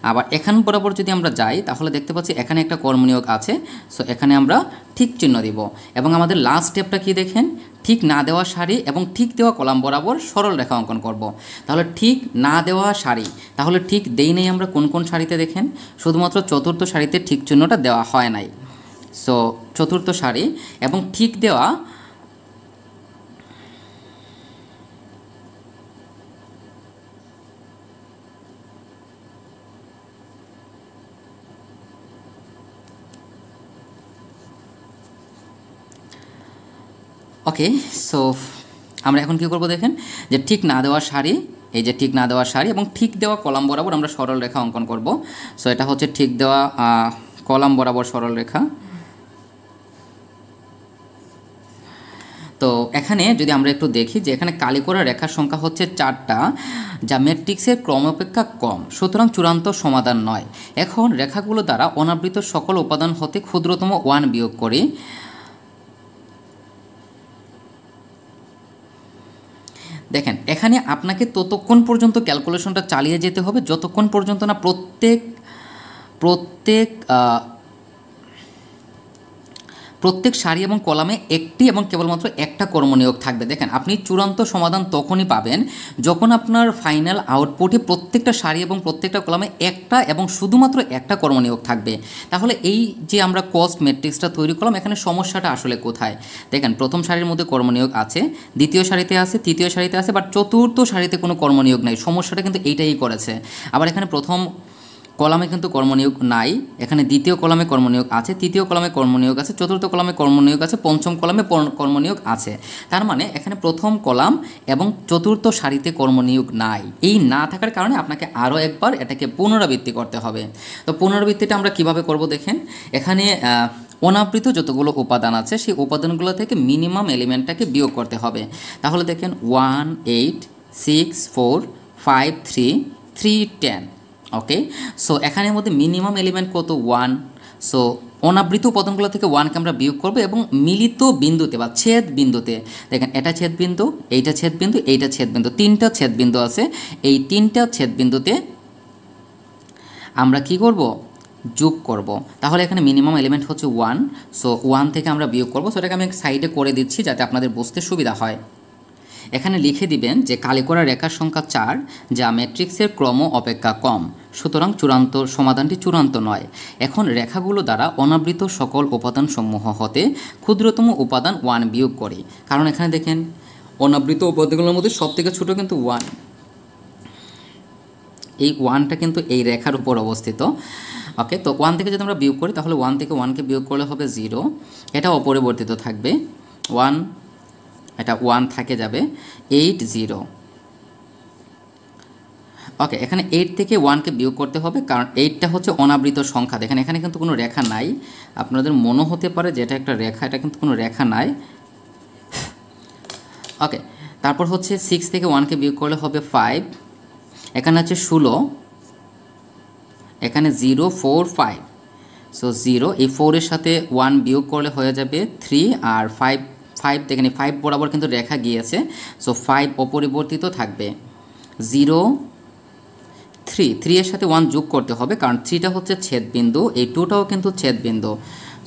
আবার এখান বরাবর যদি আমরা যাই তাহলে দেখতে পাচ্ছি এখানে একটা কর্মনিয়োগ আছে, সো এখানে আমরা ঠিক চিহ্ন দিব। এবং আমাদের লাস্ট স্টেপটা কি দেখেন, ঠিক না দেওয়া সারি এবং ঠিক দেওয়া কলাম বরাবর সরল রেখা অঙ্কন করব। তাহলে ঠিক না দেওয়া সারি, তাহলে ঠিক দেই নেই আমরা কোন কোন সারিতে দেখেন, শুধুমাত্র চতুর্থ সারিতে ঠিক চিহ্নটা দেওয়া হয় নাই। সো চতুর্থ সারি এবং ঠিক দেওয়া ওকে। সো আমরা এখন কী করব দেখেন, যে ঠিক না দেওয়া সারি, এই যে ঠিক না দেওয়া সারি এবং ঠিক দেওয়া কলাম বরাবর আমরা সরল রেখা অঙ্কন করব। সো এটা হচ্ছে ঠিক দেওয়া কলাম বরাবর সরল রেখা। তো এখানে যদি আমরা একটু দেখি যে এখানে কালি করা রেখার সংখ্যা হচ্ছে 4টা, যা ম্যাট্রিক্সের ক্রম অপেক্ষা কম, সুতরাং চূড়ান্ত সমাধান নয়। এখন রেখাগুলো দ্বারা অনাবৃত সকল উপাদান হতে ক্ষুদ্রতম 1 বিয়োগ করি। দেখেন, এখানে আপনাকে ততক্ষণ পর্যন্ত ক্যালকুলেশনটা চালিয়ে যেতে হবে যতক্ষণ পর্যন্ত না প্রত্যেক সারি এবং কলামে একটি এবং কেবলমাত্র একটা কর্মনিয়োগ থাকবে। দেখেন, আপনি চূড়ান্ত সমাধান তখনই পাবেন যখন আপনার ফাইনাল আউটপুটে প্রত্যেকটা সারি এবং প্রত্যেকটা কলামে একটা এবং শুধুমাত্র একটা কর্মনিয়োগ থাকবে। তাহলে এই যে আমরা কস্ট ম্যাট্রিক্সটা তৈরি করলাম, এখানে সমস্যাটা আসলে কোথায়? দেখেন, প্রথম সারির মধ্যে কর্মনিয়োগ আছে, দ্বিতীয় সারিতে আছে, তৃতীয় সারিতে আছে, বাট চতুর্থ সারিতে কোনো কর্মনিয়োগ নাই। সমস্যাটা কিন্তু এইটাই করেছে। আবার এখানে প্রথম কলামে কিন্তু কর্মনিয়োগ নাই, এখানে দ্বিতীয় কলামে কর্মনিয়োগ আছে, তৃতীয় কলামে কর্মনিয়োগ আছে, চতুর্থ কলামে কর্মনিয়োগ আছে, পঞ্চম কলামে কর্মনিয়োগ আছে। তার মানে এখানে প্রথম কলাম এবং চতুর্থ সারিতে কর্মনিয়োগ নাই। এই না থাকার কারণে আপনাকে আরও একবার এটাকে পুনরাবৃত্তি করতে হবে। তো পুনরাবৃত্তিটা আমরা কিভাবে করব দেখেন, এখানে অনাবৃত যতগুলো উপাদান আছে সেই উপাদানগুলো থেকে মিনিমাম এলিমেন্টটাকে বিয়োগ করতে হবে। তাহলে দেখেন 1 8 6 4 5 3 3 10। ওকে, সো এখানের মধ্যে মিনিমাম এলিমেন্ট কত? 1। সো অনাবৃত উপাদানগুলো থেকে ওয়ানকে আমরা বিয়োগ করবো এবং মিলিত বিন্দুতে বা ছেদ বিন্দুতে, দেখেন এটা ছেদ বিন্দু, এইটা ছেদ বিন্দু, এইটা ছেদ বিন্দু, তিনটা ছেদ বিন্দু আছে। এই তিনটা ছেদ বিন্দুতে আমরা কি করব, যোগ করব। তাহলে এখানে মিনিমাম এলিমেন্ট হচ্ছে 1, সো 1 থেকে আমরা বিয়োগ করব। সো এটাকে আমি সাইডে করে দিচ্ছি যাতে আপনাদের বুঝতে সুবিধা হয়। এখানে লিখে দিবেন যে কালি করা রেখার সংখ্যা 4, যা ম্যাট্রিক্সের ক্রম অপেক্ষা কম, সুতরাং চূড়ান্ত সমাধানটি চূড়ান্ত নয়। এখন রেখাগুলো দ্বারা অনাবৃত সকল উপাদানসমূহ হতে ক্ষুদ্রতম উপাদান 1 বিয়োগ করি। কারণ এখানে দেখেন অনাবৃত উপাদানগুলোর মধ্যে সবথেকে ছোট কিন্তু 1, এই 1টা কিন্তু এই রেখার উপর অবস্থিত। ওকে, তো 1 থেকে যদি আমরা বিয়োগ করি তাহলে 1 থেকে 1কে বিয়োগ করলে হবে 0, এটা অপরিবর্তিত থাকবে 1, এটা 1 থাকে যাবে 8 0। ওকে, এখানে 8 থেকে 1কে বিয়োগ করতে হবে কারণ 8টা হচ্ছে অনাবৃত সংখ্যা। দেখেন এখানে কিন্তু কোনো রেখা নাই, আপনাদের মনে হতে পারে যে এটা একটা রেখা, এটা কিন্তু কোনো রেখা নাই। ওকে, তারপর হচ্ছে 6 থেকে 1কে বিয়োগ করলে হবে 5, এখানে হচ্ছে 16, এখানে 0 4 5, সো 0, এই 4 এর সাথে 1 বিয়োগ করলে হয়ে যাবে 3, আর 5 দেখেন 5 বরাবর কিন্তু রেখা গিয়েছে, সো 5 অপরিবর্তিত থাকবে। 0 3 এর সাথে 1 যোগ করতে হবে কারণ 3টা হচ্ছে ছেদবিন্দু, এই 2টাও কিন্তু ছেদবিন্দু,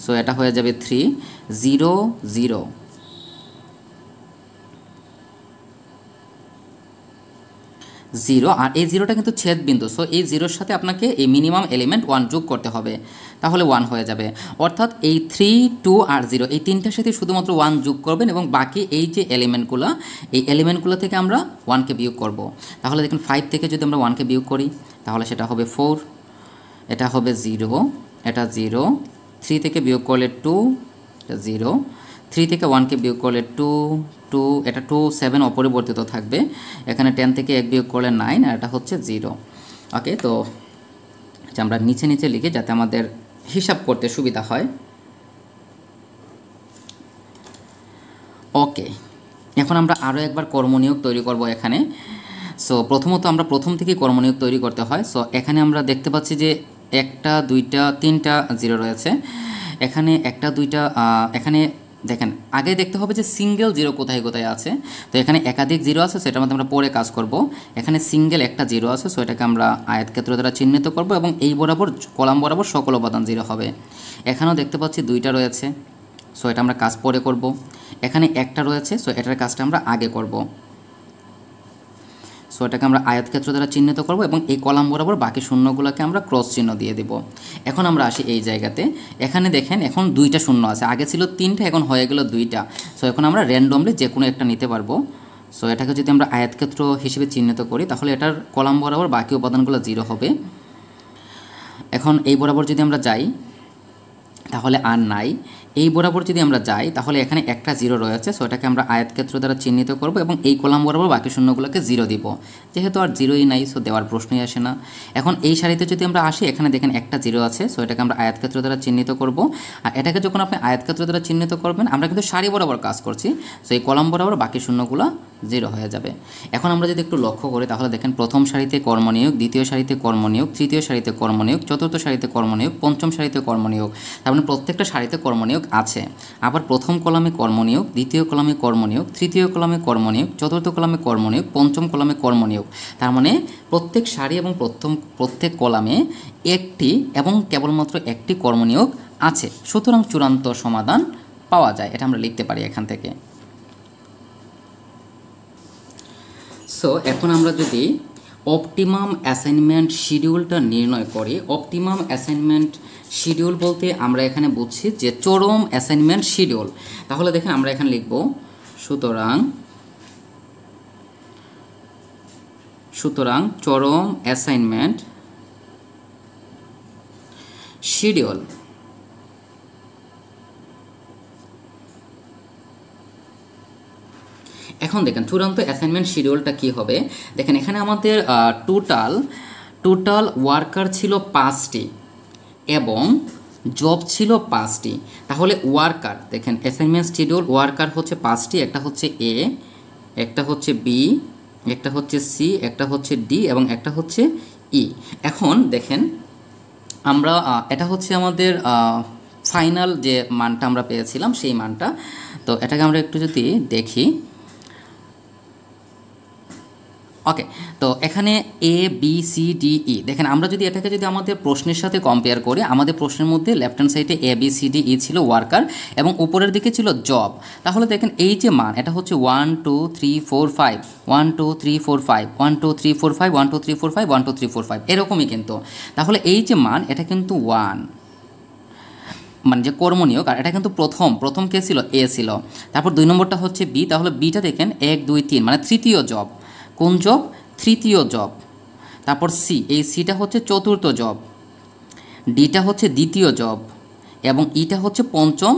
সো এটা হয়ে যাবে 3 0 0। আর এই 0টা কিন্তু ছেদবিন্দু, সো এই 0-র সাথে আপনাকে এই মিনিমাম এলিমেন্ট 1 যোগ করতে হবে, তাহলে 1 হয়ে যাবে। অর্থাৎ এই 3 2 আর 0 এই তিনটার সাথে শুধুমাত্র 1 যোগ করবেন এবং বাকি এই যে এলিমেন্টগুলো, এই এলিমেন্টগুলো থেকে আমরা 1কে বিয়োগ করব। তাহলে দেখুন 5 থেকে যদি আমরা 1কে বিয়োগ করি তাহলে সেটা হবে 4, এটা হবে 0, এটা 0, 3 থেকে বিয়োগ করলে 2, এটা 0, 3 থেকে 1কে বিয়োগ করলে 2 2, এটা 2 7 অপরিবর্তিত থাকবে। এখানে 10 থেকে 1 বিয়োগ করলে 9, আর এটা হচ্ছে 0। ওকে, তো আমরা নিচে নিচে লিখি যাতে আমাদের হিসাব করতে সুবিধা হয়। ওকে, এখন আমরা আরও একবার কর্মনিয়োগ তৈরি করব এখানে। সো প্রথমত আমরা প্রথম থেকেই কর্মনিয়োগ তৈরি করতে হয়। সো এখানে আমরা দেখতে পাচ্ছি যে 1টা 2টা 3টা 0 রয়েছে, এখানে 1টা 2টা, এখানে দেখেন আগে দেখতে হবে যে সিঙ্গেল 0 কোথায় কোথায় আছে। তো এখানে একাধিক 0 আছে, সেটার মধ্যে আমরা পরে কাজ করব। এখানে সিঙ্গেল একটা 0 আছে, সো এটাকে আমরা আয়তক্ষেত্র দ্বারা চিহ্নিত করব এবং এই বরাবর কলাম বরাবর সকল উপাদান 0 হবে। এখানেও দেখতে পাচ্ছি 2টা রয়েছে, সো এটা আমরা কাজ পরে করব। এখানে 1টা রয়েছে, সো এটার কাজটা আমরা আগে করব। সো এটাকে আমরা আয়তক্ষেত্র দ্বারা চিহ্নিত করব এবং এই কলাম বরাবর বাকি শূন্যগুলোকে আমরা ক্রস চিহ্ন দিয়ে দেব। এখন আমরা আসি এই জায়গাতে, এখানে দেখেন এখন 2টা শূন্য আছে, আগে ছিল 3টা, এখন হয়ে গেল 2টা। সো এখন আমরা র্যান্ডমলি যে কোনো একটা নিতে পারবো। সো এটাকে যদি আমরা আয়তক্ষেত্র হিসেবে চিহ্নিত করি তাহলে এটার কলাম বরাবর বাকি উপাদানগুলো 0 হবে। এখন এই বরাবর যদি আমরা যাই তাহলে আর নাই, এই বরাবর যদি আমরা যাই তাহলে এখানে একটা 0 রয়েছে, সো এটাকে আমরা আয়তক্ষেত্র দ্বারা চিহ্নিত করব এবং এই কলাম বরাবর বাকি শূন্যগুলোকে 0 দিব। যেহেতু আর 0ই নাই, সো দেওয়ার প্রশ্নই আসে না। এখন এই সারিতে যদি আমরা আসি, এখানে দেখেন একটা 0 আছে, সো এটাকে আমরা আয়তক্ষেত্র দ্বারা চিহ্নিত করব। আর এটাকে যখন আপনি আয়তক্ষেত্র দ্বারা চিহ্নিত করবেন, আমরা কিন্তু সারি বরাবর কাজ করছি, সো এই কলাম বরাবর বাকি শূন্যগুলো 0 হয়ে যাবে। এখন আমরা যদি একটু লক্ষ্য করি তাহলে দেখেন প্রথম সারিতে কর্মনিয়োগ, দ্বিতীয় সারিতে কর্মনিয়োগ, তৃতীয় সারিতে কর্মনিয়োগ, চতুর্থ সারিতে কর্মনিয়োগ, পঞ্চম সারিতে কর্মনিয়োগ, তার মানে প্রত্যেকটা সারিতে কর্মনিয়োগ আছে। আবার প্রথম কলামে কর্মনিয়োগ, দ্বিতীয় কলামে কর্মনিয়োগ, তৃতীয় কলামে কর্মনিয়োগ, চতুর্থ কলামে কর্মনিয়োগ, পঞ্চম কলামে কর্মনিয়োগ, তার মানে প্রত্যেক সারি এবং প্রত্যেক কলামে একটি এবং কেবলমাত্র একটি কর্মনিয়োগ আছে, সুতরাং চূড়ান্ত সমাধান পাওয়া যায়। এটা আমরা লিখতে পারি এখান থেকে। সো এখন আমরা যদি অপটিমাম অ্যাসাইনমেন্ট শিডিউলটা নির্ণয় করি, অপটিমাম অ্যাসাইনমেন্ট শিডিউল বলতে আমরা এখানে বুঝছি যে চরম অ্যাসাইনমেন্ট শিডিউল। তাহলে দেখেন আমরা এখানে লিখব সুতরাং চরম অ্যাসাইনমেন্ট শিডিউল। এখন দেখেন চূড়ান্ত অ্যাসাইনমেন্ট শিডিউলটা কি হবে। দেখেন এখানে আমাদের টোটাল ওয়ার্কার ছিল 5টি এবং জব ছিল 5টি। তাহলে ওয়ার্কার দেখেন অ্যাসাইনমেন্ট শিডিউল ওয়ার্কার হচ্ছে 5টি, একটা হচ্ছে এ, একটা হচ্ছে বি, একটা হচ্ছে সি, একটা হচ্ছে ডি এবং একটা হচ্ছে ই। এখন দেখেন আমরা এটা হচ্ছে আমাদের ফাইনাল যে মানটা আমরা পেয়েছিলাম সেই মানটা। তো এটাকে আমরা একটু যদি দেখি, ওকে। তো এখানে A B C D E, দেখেন আমরা যদি এটাকে যদি আমাদের প্রশ্নের সাথে কম্পেয়ার করি, আমাদের প্রশ্নের মধ্যে লেফট হ্যান্ড সাইডে A B C D E ছিল ওয়ার্কার এবং উপরের দিকে ছিল জব। তাহলে দেখেন এই যে মান, এটা হচ্ছে 1 2 3 4 5, 1 2 3 4 5, 1 2 3 4 5, 1 2 3 4 5, 1 2 3 4 5 এরকমই কিন্তু। তাহলে এই যে মান এটা কিন্তু 1, মানে যে কর্মনিয়োগ, আর এটা কিন্তু প্রথম কে ছিল, এ ছিল। তারপর 2 নম্বরটা হচ্ছে বি, তাহলে বিটা দেখেন 1 2 3 মানে তৃতীয় জব। কোন জব? তৃতীয় জব। তারপর সি, এই সিটা হচ্ছে চতুর্থ জব, ডিটা হচ্ছে দ্বিতীয় জব এবং ইটা হচ্ছে পঞ্চম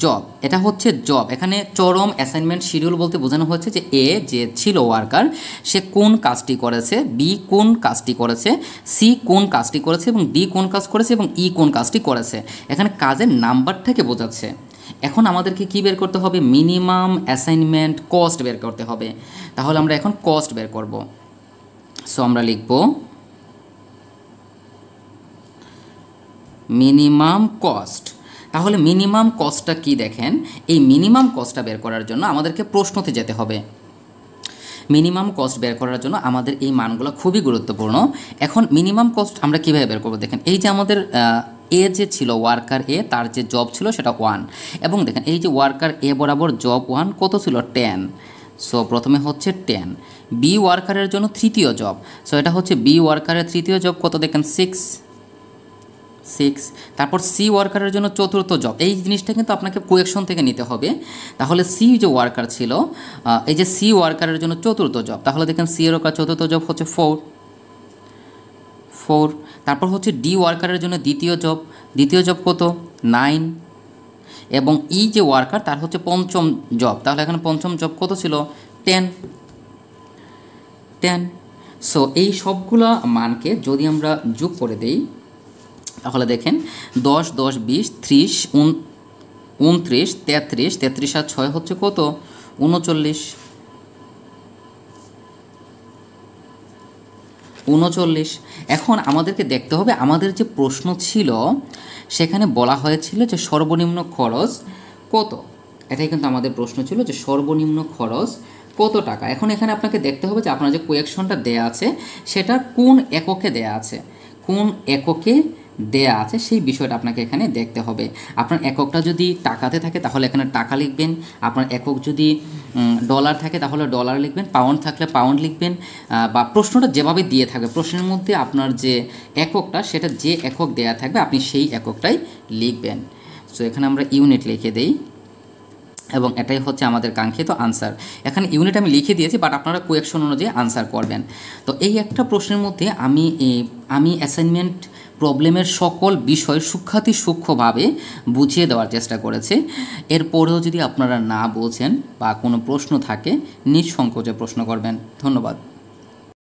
জব। এটা হচ্ছে জব। এখানে চরম অ্যাসাইনমেন্ট শিডিউল বলতে বোঝানো হচ্ছে যে এ যে ছিল ওয়ার্কার সে কোন কাজটি করেছে, বি কোন কাজটি করেছে, সি কোন কাজটি করেছে এবং ডি কোন কাজ করেছে এবং ই কোন কাজটি করেছে। এখানে কাজের নাম্বার থেকে বোঝাচ্ছে। এখন আমাদেরকে কি বের করতে হবে? মিনিমাম অ্যাসাইনমেন্ট কস্ট বের করতে হবে। তাহলে আমরা এখন কস্ট বের করব। সো আমরা লিখব মিনিমাম কস্ট। তাহলে মিনিমাম কস্টটা কি দেখেন, এই মিনিমাম কস্টটা বের করার জন্য আমাদেরকে প্রশ্নতে যেতে হবে। মিনিমাম কস্ট বের করার জন্য আমাদের এই মানগুলো খুবই গুরুত্বপূর্ণ। এখন মিনিমাম কস্ট আমরা কীভাবে বের করবো? দেখেন এই যে আমাদের এ যে ছিল ওয়ার্কার এ, তার যে জব ছিল সেটা 1 এবং দেখেন এই যে ওয়ার্কার এ বরাবর জব 1 কত ছিল? 10। সো প্রথমে হচ্ছে 10। বি ওয়ার্কারের জন্য তৃতীয় জব, সো এটা হচ্ছে বি ওয়ার্কারের তৃতীয় জব কত দেখেন? 6। তারপর সি ওয়ার্কারের জন্য চতুর্থ জব। এই জিনিসটা কিন্তু আপনাকে কোয়েকশন থেকে নিতে হবে। তাহলে সি যে ওয়ার্কার ছিল, এই যে সি ওয়ার্কারের জন্য চতুর্থ জব, তাহলে দেখেন সি এর চতুর্থ জব হচ্ছে 4। তারপর হচ্ছে ডি ওয়ার্কারের জন্য দ্বিতীয় জব কত? 9 এবং ই যে ওয়ার্কার তার হচ্ছে পঞ্চম জব, তাহলে এখানে পঞ্চম জব কত ছিল? 10। সো এই সবগুলো মানকে যদি আমরা যোগ করে দেই তাহলে দেখেন 10 10 20 30 29 33, 33 আর 6 হচ্ছে কত? 39। এখন আমাদেরকে দেখতে হবে আমাদের যে প্রশ্ন ছিল সেখানে বলা হয়েছিল যে সর্বনিম্ন খরচ কত। এটাই কিন্তু আমাদের প্রশ্ন ছিল যে সর্বনিম্ন খরচ কত টাকা। এখন এখানে আপনাকে দেখতে হবে যে আপনার যে কোয়েকশনটা দেয়া আছে সেটা কোন এককে দেয়া আছে, সেই বিষয়টা আপনাকে এখানে দেখতে হবে। আপনার এককটা যদি টাকাতে থাকে তাহলে এখানে টাকা লিখবেন, আপনার একক যদি ডলার থাকে তাহলে ডলার লিখবেন, পাউন্ড থাকলে পাউন্ড লিখবেন, বা প্রশ্নটা যেভাবে দিয়ে থাকবে প্রশ্নের মধ্যে আপনার যে এককটা সেটা যে একক দেয়া থাকবে আপনি সেই এককটাই লিখবেন। সো এখানে আমরা ইউনিট লিখে দেই এবং এটাই হচ্ছে আমাদের কাঙ্ক্ষিত আনসার। এখানে ইউনিট আমি লিখে দিয়েছি, বাট আপনারা কোয়েকশন অনুযায়ী আনসার করবেন। তো এই একটা প্রশ্নের মধ্যে আমি অ্যাসাইনমেন্ট প্রবলেমের সকল বিষয় সূক্ষ্মভাবে বুঝিয়ে দেওয়ার চেষ্টা করেছি। এরপরেও যদি আপনারা না বোঝেন বা কোনো প্রশ্ন থাকে নিঃসংকোচে প্রশ্ন করবেন। ধন্যবাদ।